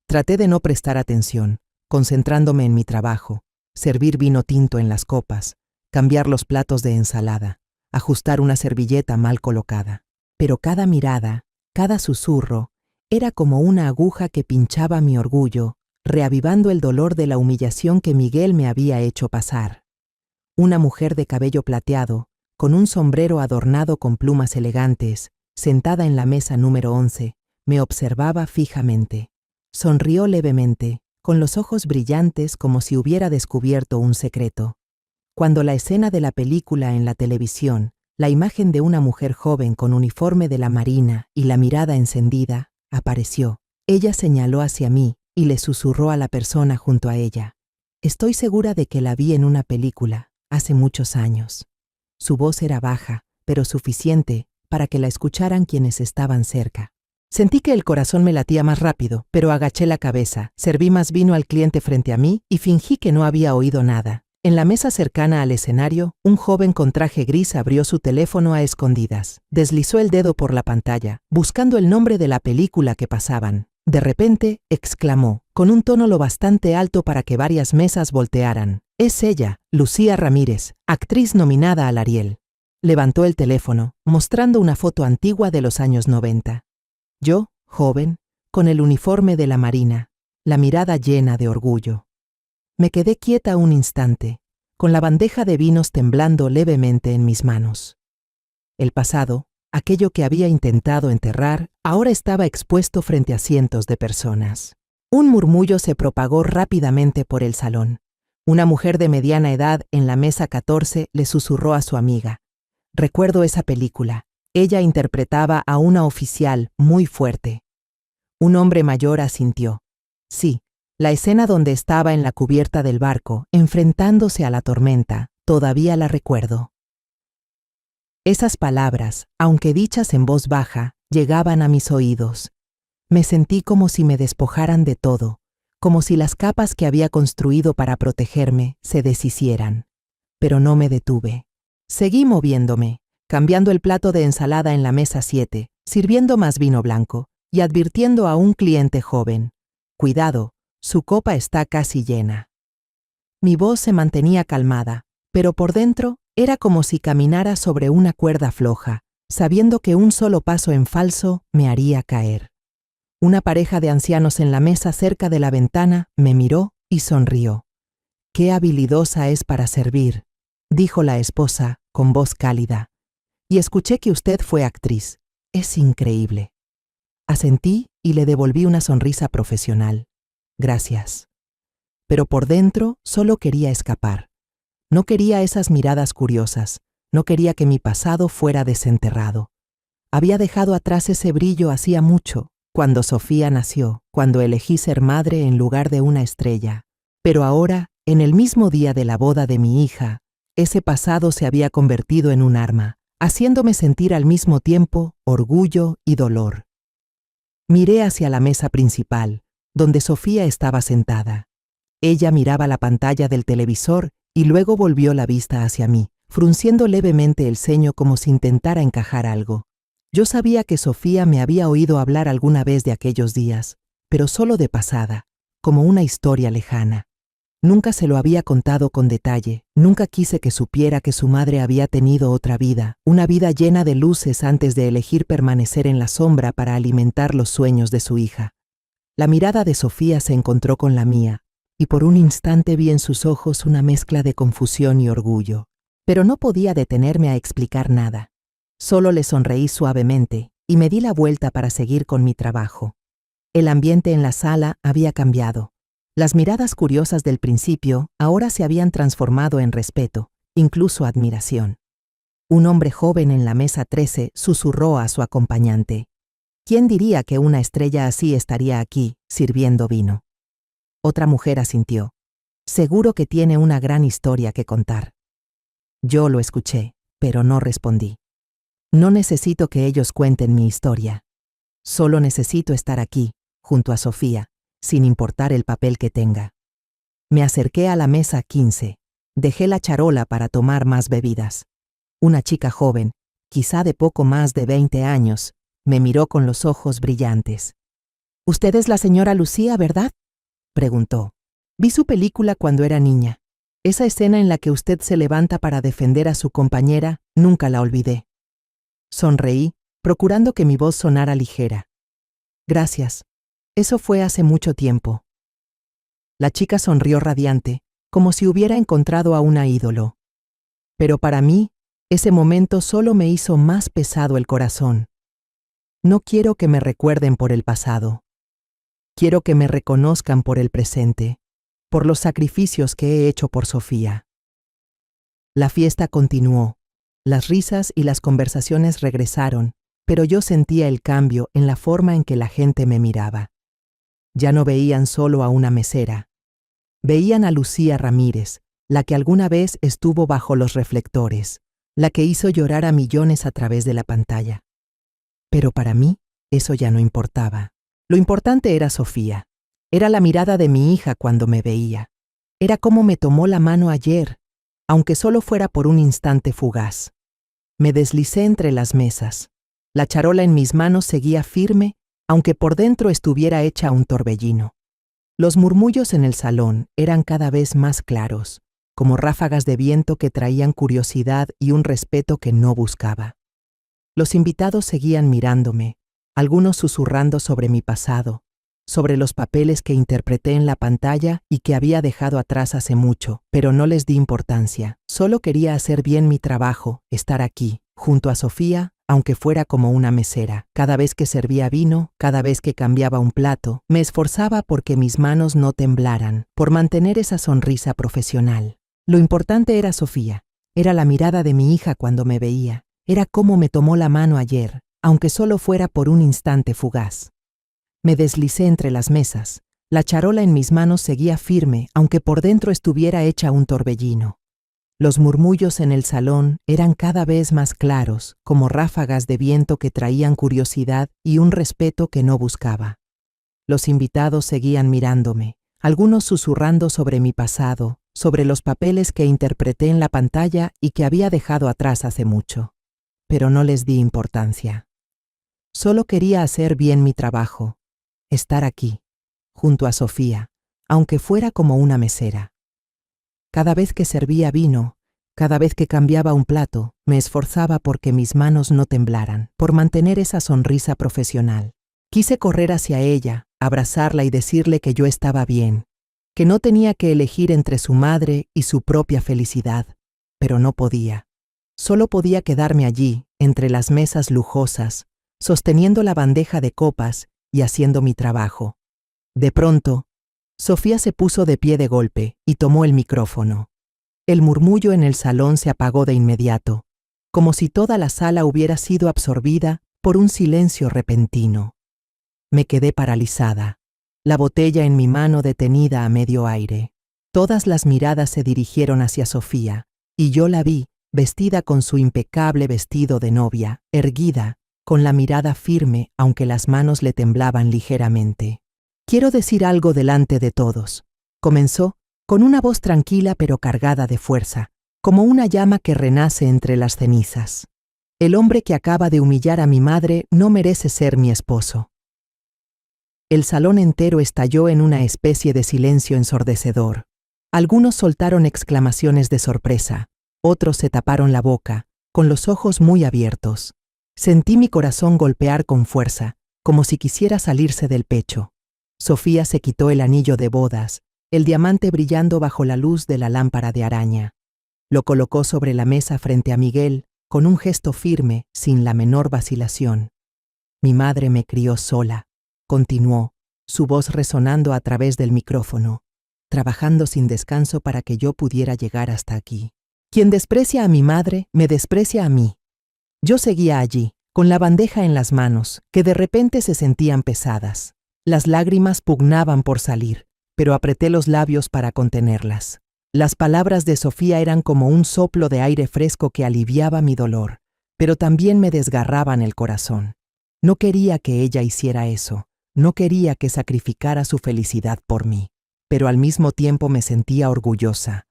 Traté de no prestar atención, concentrándome en mi trabajo, servir vino tinto en las copas, cambiar los platos de ensalada, ajustar una servilleta mal colocada. Pero cada mirada, cada susurro, era como una aguja que pinchaba mi orgullo, reavivando el dolor de la humillación que Miguel me había hecho pasar. Una mujer de cabello plateado, con un sombrero adornado con plumas elegantes, sentada en la mesa número 11, me observaba fijamente. Sonrió levemente, con los ojos brillantes como si hubiera descubierto un secreto. Cuando la escena de la película en la televisión, la imagen de una mujer joven con uniforme de la Marina y la mirada encendida, apareció, ella señaló hacia mí y le susurró a la persona junto a ella. Estoy segura de que la vi en una película, hace muchos años. Su voz era baja, pero suficiente para que la escucharan quienes estaban cerca. Sentí que el corazón me latía más rápido, pero agaché la cabeza, serví más vino al cliente frente a mí y fingí que no había oído nada. En la mesa cercana al escenario, un joven con traje gris abrió su teléfono a escondidas. Deslizó el dedo por la pantalla, buscando el nombre de la película que pasaban. De repente, exclamó, con un tono lo bastante alto para que varias mesas voltearan. Es ella, Lucía Ramírez, actriz nominada al Ariel. Levantó el teléfono, mostrando una foto antigua de los años 90. Yo, joven, con el uniforme de la Marina, la mirada llena de orgullo. Me quedé quieta un instante, con la bandeja de vinos temblando levemente en mis manos. El pasado, aquello que había intentado enterrar, ahora estaba expuesto frente a cientos de personas. Un murmullo se propagó rápidamente por el salón. Una mujer de mediana edad en la mesa 14 le susurró a su amiga. Recuerdo esa película. Ella interpretaba a una oficial muy fuerte. Un hombre mayor asintió. Sí, la escena donde estaba en la cubierta del barco, enfrentándose a la tormenta, todavía la recuerdo. Esas palabras, aunque dichas en voz baja, llegaban a mis oídos. Me sentí como si me despojaran de todo, como si las capas que había construido para protegerme se deshicieran. Pero no me detuve. Seguí moviéndome, cambiando el plato de ensalada en la mesa 7, sirviendo más vino blanco y advirtiendo a un cliente joven. Cuidado, su copa está casi llena. Mi voz se mantenía calmada, pero por dentro era como si caminara sobre una cuerda floja, sabiendo que un solo paso en falso me haría caer. Una pareja de ancianos en la mesa cerca de la ventana me miró y sonrió. «Qué habilidosa es para servir», dijo la esposa con voz cálida. «Y escuché que usted fue actriz. Es increíble». Asentí y le devolví una sonrisa profesional. «Gracias». Pero por dentro solo quería escapar. No quería esas miradas curiosas, no quería que mi pasado fuera desenterrado. Había dejado atrás ese brillo hacía mucho, cuando Sofía nació, cuando elegí ser madre en lugar de una estrella. Pero ahora, en el mismo día de la boda de mi hija, ese pasado se había convertido en un arma, haciéndome sentir al mismo tiempo orgullo y dolor. Miré hacia la mesa principal, donde Sofía estaba sentada. Ella miraba la pantalla del televisor y luego volvió la vista hacia mí, frunciendo levemente el ceño como si intentara encajar algo. Yo sabía que Sofía me había oído hablar alguna vez de aquellos días, pero solo de pasada, como una historia lejana. Nunca se lo había contado con detalle, nunca quise que supiera que su madre había tenido otra vida, una vida llena de luces antes de elegir permanecer en la sombra para alimentar los sueños de su hija. La mirada de Sofía se encontró con la mía, y por un instante vi en sus ojos una mezcla de confusión y orgullo. Pero no podía detenerme a explicar nada. Solo le sonreí suavemente y me di la vuelta para seguir con mi trabajo. El ambiente en la sala había cambiado. Las miradas curiosas del principio ahora se habían transformado en respeto, incluso admiración. Un hombre joven en la mesa 13 susurró a su acompañante. ¿Quién diría que una estrella así estaría aquí, sirviendo vino? Otra mujer asintió. Seguro que tiene una gran historia que contar. Yo lo escuché, pero no respondí. No necesito que ellos cuenten mi historia. Solo necesito estar aquí, junto a Sofía, sin importar el papel que tenga. Me acerqué a la mesa 15. Dejé la charola para tomar más bebidas. Una chica joven, quizá de poco más de 20 años, me miró con los ojos brillantes. «¿Usted es la señora Lucía, verdad?», preguntó. «Vi su película cuando era niña. Esa escena en la que usted se levanta para defender a su compañera, nunca la olvidé». Sonreí, procurando que mi voz sonara ligera. «Gracias. Eso fue hace mucho tiempo». La chica sonrió radiante, como si hubiera encontrado a una ídolo. Pero para mí, ese momento solo me hizo más pesado el corazón. No quiero que me recuerden por el pasado. Quiero que me reconozcan por el presente, por los sacrificios que he hecho por Sofía. La fiesta continuó. Las risas y las conversaciones regresaron, pero yo sentía el cambio en la forma en que la gente me miraba. Ya no veían solo a una mesera. Veían a Lucía Ramírez, la que alguna vez estuvo bajo los reflectores, la que hizo llorar a millones a través de la pantalla. Pero para mí, eso ya no importaba. Lo importante era Sofía. Era la mirada de mi hija cuando me veía. Era cómo me tomó la mano ayer, aunque solo fuera por un instante fugaz. Me deslicé entre las mesas. La charola en mis manos seguía firme, aunque por dentro estuviera hecha un torbellino. Los murmullos en el salón eran cada vez más claros, como ráfagas de viento que traían curiosidad y un respeto que no buscaba. Los invitados seguían mirándome, algunos susurrando sobre mi pasado, sobre los papeles que interpreté en la pantalla y que había dejado atrás hace mucho, pero no les di importancia. Solo quería hacer bien mi trabajo, estar aquí, junto a Sofía, aunque fuera como una mesera. Cada vez que servía vino, cada vez que cambiaba un plato, me esforzaba porque mis manos no temblaran, por mantener esa sonrisa profesional. Lo importante era Sofía, era la mirada de mi hija cuando me veía, era cómo me tomó la mano ayer, aunque solo fuera por un instante fugaz. Me deslicé entre las mesas. La charola en mis manos seguía firme, aunque por dentro estuviera hecha un torbellino. Los murmullos en el salón eran cada vez más claros, como ráfagas de viento que traían curiosidad y un respeto que no buscaba. Los invitados seguían mirándome, algunos susurrando sobre mi pasado, sobre los papeles que interpreté en la pantalla y que había dejado atrás hace mucho. Pero no les di importancia. Solo quería hacer bien mi trabajo, estar aquí, junto a Sofía, aunque fuera como una mesera. Cada vez que servía vino, cada vez que cambiaba un plato, me esforzaba porque mis manos no temblaran, por mantener esa sonrisa profesional. Quise correr hacia ella, abrazarla y decirle que yo estaba bien, que no tenía que elegir entre su madre y su propia felicidad, pero no podía. Solo podía quedarme allí, entre las mesas lujosas, sosteniendo la bandeja de copas y haciendo mi trabajo. De pronto, Sofía se puso de pie de golpe y tomó el micrófono. El murmullo en el salón se apagó de inmediato, como si toda la sala hubiera sido absorbida por un silencio repentino. Me quedé paralizada, la botella en mi mano detenida a medio aire. Todas las miradas se dirigieron hacia Sofía, y yo la vi, vestida con su impecable vestido de novia, erguida, con la mirada firme, aunque las manos le temblaban ligeramente. «Quiero decir algo delante de todos», comenzó, con una voz tranquila pero cargada de fuerza, como una llama que renace entre las cenizas. «El hombre que acaba de humillar a mi madre no merece ser mi esposo». El salón entero estalló en una especie de silencio ensordecedor. Algunos soltaron exclamaciones de sorpresa, otros se taparon la boca, con los ojos muy abiertos. Sentí mi corazón golpear con fuerza, como si quisiera salirse del pecho. Sofía se quitó el anillo de bodas, el diamante brillando bajo la luz de la lámpara de araña. Lo colocó sobre la mesa frente a Miguel, con un gesto firme, sin la menor vacilación. «Mi madre me crió sola», continuó, su voz resonando a través del micrófono, trabajando sin descanso para que yo pudiera llegar hasta aquí. «Quien desprecia a mi madre, me desprecia a mí». Yo seguía allí, con la bandeja en las manos, que de repente se sentían pesadas. Las lágrimas pugnaban por salir, pero apreté los labios para contenerlas. Las palabras de Sofía eran como un soplo de aire fresco que aliviaba mi dolor, pero también me desgarraban el corazón. No quería que ella hiciera eso, no quería que sacrificara su felicidad por mí. pero al mismo tiempo me sentía orgullosa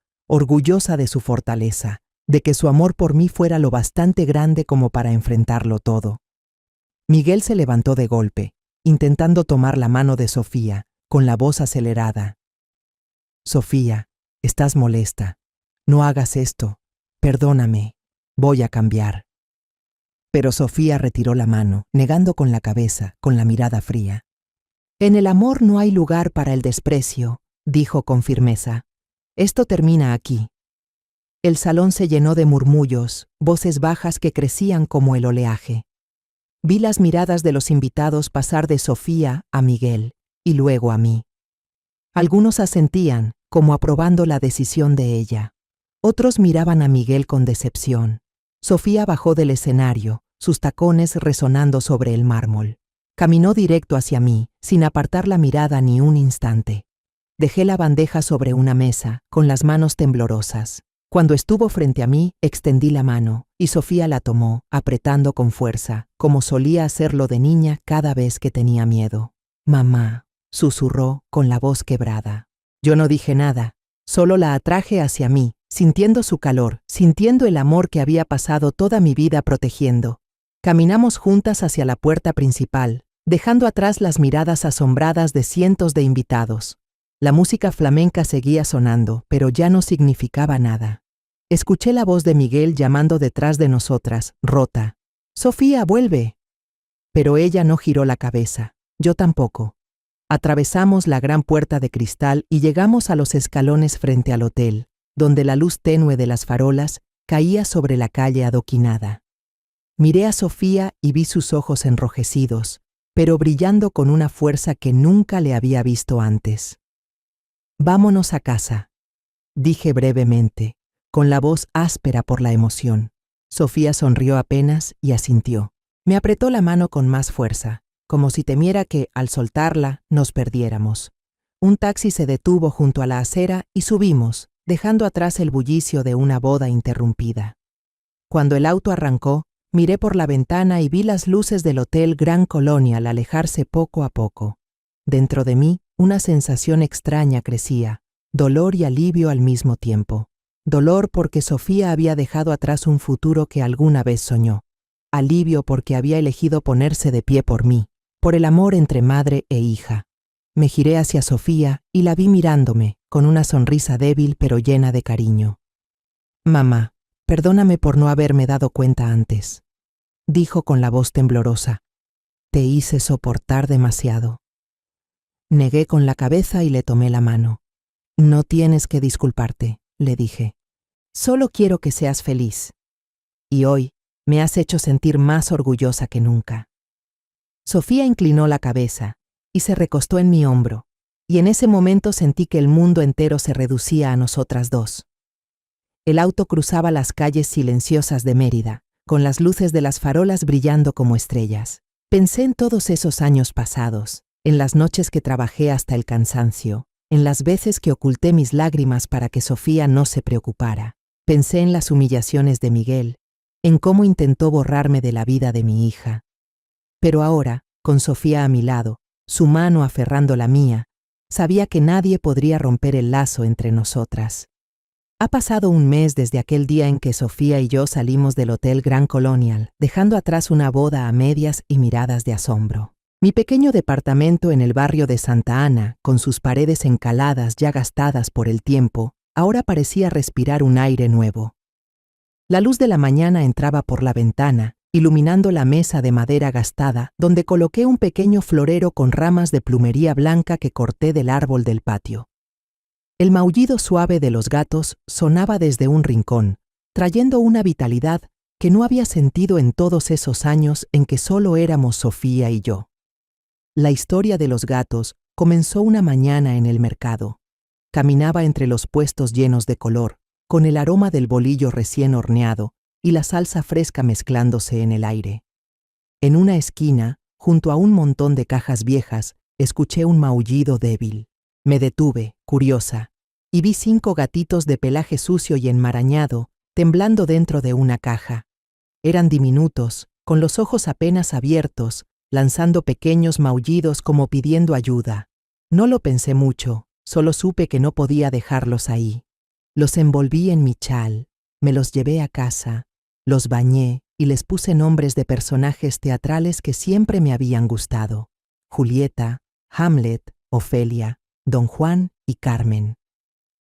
de su fortaleza, de que su amor por mí fuera lo bastante grande como para enfrentarlo todo. Miguel se levantó de golpe, intentando tomar la mano de Sofía, con la voz acelerada. Sofía, estás molesta. No hagas esto. Perdóname. Voy a cambiar. Pero Sofía retiró la mano, negando con la cabeza, con la mirada fría. En el amor no hay lugar para el desprecio, dijo con firmeza. Esto termina aquí. El salón se llenó de murmullos, voces bajas que crecían como el oleaje. Vi las miradas de los invitados pasar de Sofía a Miguel, y luego a mí. Algunos asentían, como aprobando la decisión de ella. Otros miraban a Miguel con decepción. Sofía bajó del escenario, sus tacones resonando sobre el mármol. Caminó directo hacia mí, sin apartar la mirada ni un instante. Dejé la bandeja sobre una mesa, con las manos temblorosas. Cuando estuvo frente a mí, extendí la mano, y Sofía la tomó, apretando con fuerza, como solía hacerlo de niña cada vez que tenía miedo. «Mamá», susurró con la voz quebrada. Yo no dije nada, solo la atraje hacia mí, sintiendo su calor, sintiendo el amor que había pasado toda mi vida protegiendo. Caminamos juntas hacia la puerta principal, dejando atrás las miradas asombradas de cientos de invitados. La música flamenca seguía sonando, pero ya no significaba nada. Escuché la voz de Miguel llamando detrás de nosotras, rota. «Sofía, vuelve». Pero ella no giró la cabeza, yo tampoco. Atravesamos la gran puerta de cristal y llegamos a los escalones frente al hotel, donde la luz tenue de las farolas caía sobre la calle adoquinada. Miré a Sofía y vi sus ojos enrojecidos, pero brillando con una fuerza que nunca le había visto antes. «Vámonos a casa», dije brevemente, con la voz áspera por la emoción. Sofía sonrió apenas y asintió. Me apretó la mano con más fuerza, como si temiera que, al soltarla, nos perdiéramos. Un taxi se detuvo junto a la acera y subimos, dejando atrás el bullicio de una boda interrumpida. Cuando el auto arrancó, miré por la ventana y vi las luces del Hotel Grand Colonial alejarse poco a poco. Dentro de mí, una sensación extraña crecía, dolor y alivio al mismo tiempo. Dolor porque Sofía había dejado atrás un futuro que alguna vez soñó. Alivio porque había elegido ponerse de pie por mí, por el amor entre madre e hija. Me giré hacia Sofía y la vi mirándome, con una sonrisa débil pero llena de cariño. «Mamá, perdóname por no haberme dado cuenta antes», dijo con la voz temblorosa. «Te hice soportar demasiado». Negué con la cabeza y le tomé la mano. «No tienes que disculparte», le dije. «Solo quiero que seas feliz. Y hoy me has hecho sentir más orgullosa que nunca». Sofía inclinó la cabeza y se recostó en mi hombro, y en ese momento sentí que el mundo entero se reducía a nosotras dos. El auto cruzaba las calles silenciosas de Mérida, con las luces de las farolas brillando como estrellas. Pensé en todos esos años pasados, en las noches que trabajé hasta el cansancio, en las veces que oculté mis lágrimas para que Sofía no se preocupara. Pensé en las humillaciones de Miguel, en cómo intentó borrarme de la vida de mi hija. Pero ahora, con Sofía a mi lado, su mano aferrando la mía, sabía que nadie podría romper el lazo entre nosotras. Ha pasado un mes desde aquel día en que Sofía y yo salimos del Hotel Grand Colonial, dejando atrás una boda a medias y miradas de asombro. Mi pequeño departamento en el barrio de Santa Ana, con sus paredes encaladas ya gastadas por el tiempo, ahora parecía respirar un aire nuevo. La luz de la mañana entraba por la ventana, iluminando la mesa de madera gastada, donde coloqué un pequeño florero con ramas de plumería blanca que corté del árbol del patio. El maullido suave de los gatos sonaba desde un rincón, trayendo una vitalidad que no había sentido en todos esos años en que solo éramos Sofía y yo. La historia de los gatos comenzó una mañana en el mercado. Caminaba entre los puestos llenos de color, con el aroma del bolillo recién horneado y la salsa fresca mezclándose en el aire. En una esquina, junto a un montón de cajas viejas, escuché un maullido débil. Me detuve, curiosa, y vi 5 gatitos de pelaje sucio y enmarañado, temblando dentro de una caja. Eran diminutos, con los ojos apenas abiertos, lanzando pequeños maullidos como pidiendo ayuda. No lo pensé mucho, Solo supe que no podía dejarlos ahí. Los envolví en mi chal, me los llevé a casa, los bañé y les puse nombres de personajes teatrales que siempre me habían gustado: Julieta, Hamlet, Ofelia, Don Juan y Carmen.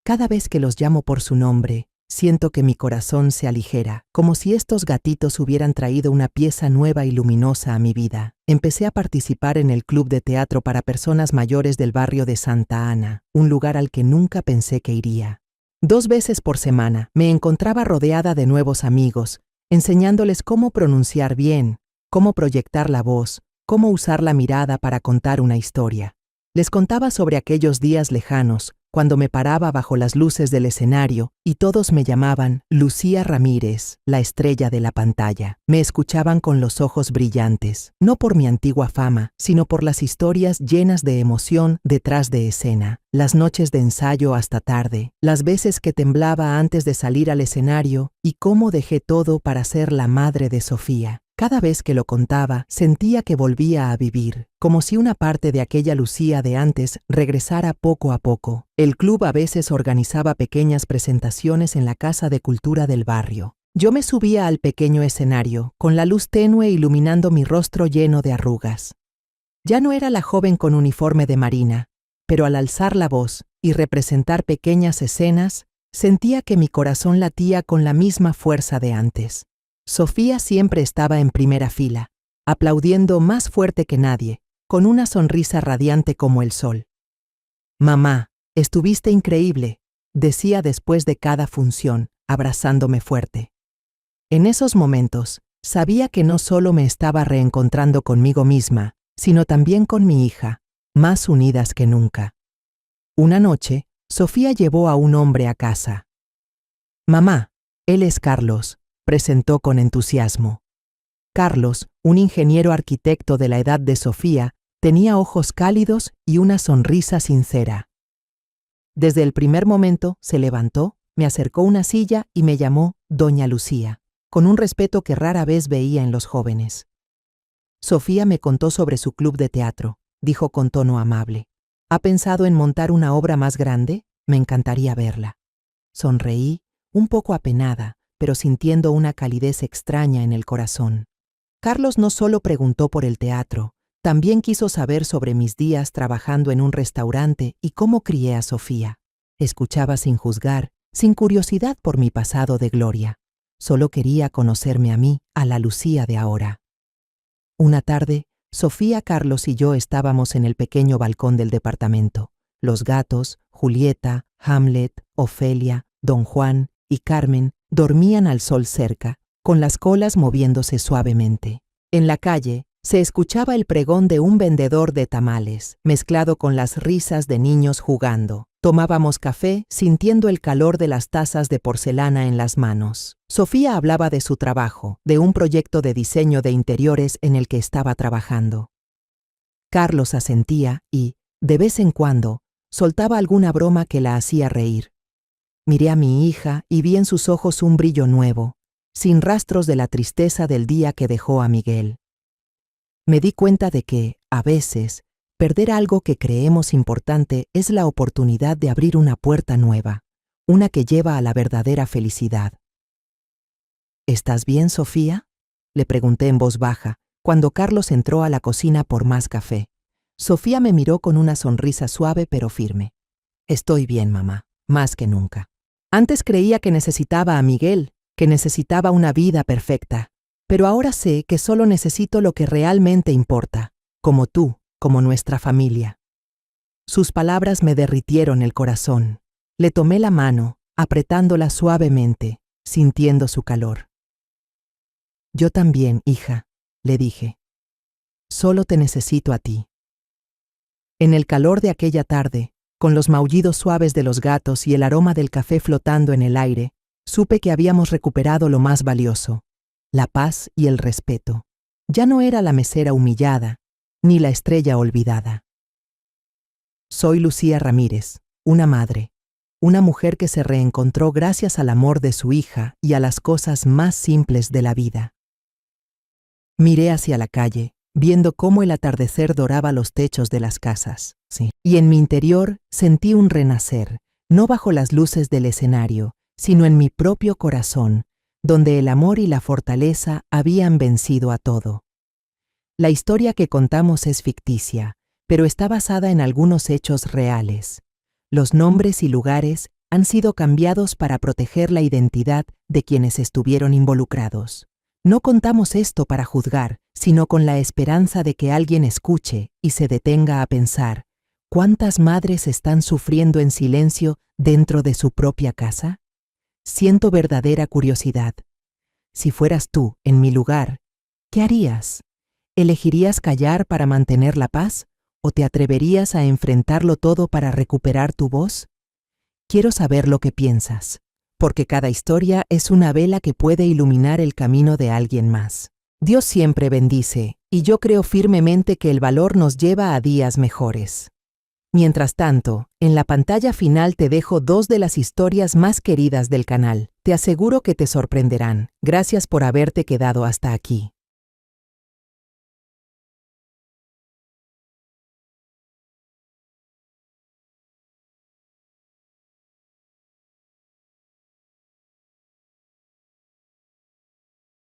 Cada vez que los llamo por su nombre, siento que mi corazón se aligera, como si estos gatitos hubieran traído una pieza nueva y luminosa a mi vida. Empecé a participar en el club de teatro para personas mayores del barrio de Santa Ana, un lugar al que nunca pensé que iría. 2 veces por semana me encontraba rodeada de nuevos amigos, enseñándoles cómo pronunciar bien, cómo proyectar la voz, cómo usar la mirada para contar una historia. Les contaba sobre aquellos días lejanos, cuando me paraba bajo las luces del escenario y todos me llamaban Lucía Ramírez, la estrella de la pantalla. Me escuchaban con los ojos brillantes, no por mi antigua fama, sino por las historias llenas de emoción detrás de escena, las noches de ensayo hasta tarde, las veces que temblaba antes de salir al escenario y cómo dejé todo para ser la madre de Sofía. Cada vez que lo contaba, sentía que volvía a vivir, como si una parte de aquella Lucía de antes regresara poco a poco. El club a veces organizaba pequeñas presentaciones en la Casa de Cultura del barrio. Yo me subía al pequeño escenario, con la luz tenue iluminando mi rostro lleno de arrugas. Ya no era la joven con uniforme de marina, pero al alzar la voz y representar pequeñas escenas, sentía que mi corazón latía con la misma fuerza de antes. Sofía siempre estaba en primera fila, aplaudiendo más fuerte que nadie, con una sonrisa radiante como el sol. «Mamá, estuviste increíble», decía después de cada función, abrazándome fuerte. En esos momentos, sabía que no solo me estaba reencontrando conmigo misma, sino también con mi hija, más unidas que nunca. Una noche, Sofía llevó a un hombre a casa. «Mamá, él es Carlos», presentó con entusiasmo. Carlos, un ingeniero arquitecto de la edad de Sofía, tenía ojos cálidos y una sonrisa sincera. Desde el primer momento se levantó, me acercó una silla y me llamó Doña Lucía, con un respeto que rara vez veía en los jóvenes. Sofía me contó sobre su club de teatro, dijo con tono amable. ¿Ha pensado en montar una obra más grande? Me encantaría verla. Sonreí, un poco apenada, pero sintiendo una calidez extraña en el corazón. Carlos no solo preguntó por el teatro, también quiso saber sobre mis días trabajando en un restaurante y cómo crié a Sofía. Escuchaba sin juzgar, sin curiosidad por mi pasado de gloria. Solo quería conocerme a mí, a la Lucía de ahora. Una tarde, Sofía, Carlos y yo estábamos en el pequeño balcón del departamento. Los gatos, Julieta, Hamlet, Ofelia, Don Juan y Carmen dormían al sol cerca, con las colas moviéndose suavemente. En la calle se escuchaba el pregón de un vendedor de tamales, mezclado con las risas de niños jugando. Tomábamos café, sintiendo el calor de las tazas de porcelana en las manos. Sofía hablaba de su trabajo, de un proyecto de diseño de interiores en el que estaba trabajando. Carlos asentía y, de vez en cuando, soltaba alguna broma que la hacía reír. Miré a mi hija y vi en sus ojos un brillo nuevo, sin rastros de la tristeza del día que dejó a Miguel. Me di cuenta de que, a veces, perder algo que creemos importante es la oportunidad de abrir una puerta nueva, una que lleva a la verdadera felicidad. ¿Estás bien, Sofía?, le pregunté en voz baja, cuando Carlos entró a la cocina por más café. Sofía me miró con una sonrisa suave pero firme. Estoy bien, mamá, más que nunca. Antes creía que necesitaba a Miguel, que necesitaba una vida perfecta, pero ahora sé que solo necesito lo que realmente importa, como tú, como nuestra familia. Sus palabras me derritieron el corazón. Le tomé la mano, apretándola suavemente, sintiendo su calor. Yo también, hija, le dije. Solo te necesito a ti. En el calor de aquella tarde, con los maullidos suaves de los gatos y el aroma del café flotando en el aire, supe que habíamos recuperado lo más valioso, la paz y el respeto. Ya no era la mesera humillada, ni la estrella olvidada. Soy Lucía Ramírez, una madre, una mujer que se reencontró gracias al amor de su hija y a las cosas más simples de la vida. Miré hacia la calle, viendo cómo el atardecer doraba los techos de las casas. Sí. Y en mi interior sentí un renacer, no bajo las luces del escenario, sino en mi propio corazón, donde el amor y la fortaleza habían vencido a todo. La historia que contamos es ficticia, pero está basada en algunos hechos reales. Los nombres y lugares han sido cambiados para proteger la identidad de quienes estuvieron involucrados. No contamos esto para juzgar, sino con la esperanza de que alguien escuche y se detenga a pensar, ¿cuántas madres están sufriendo en silencio dentro de su propia casa? Siento verdadera curiosidad. Si fueras tú en mi lugar, ¿qué harías? ¿Elegirías callar para mantener la paz o te atreverías a enfrentarlo todo para recuperar tu voz? Quiero saber lo que piensas, porque cada historia es una vela que puede iluminar el camino de alguien más. Dios siempre bendice, y yo creo firmemente que el valor nos lleva a días mejores. Mientras tanto, en la pantalla final te dejo 2 de las historias más queridas del canal. Te aseguro que te sorprenderán. Gracias por haberte quedado hasta aquí.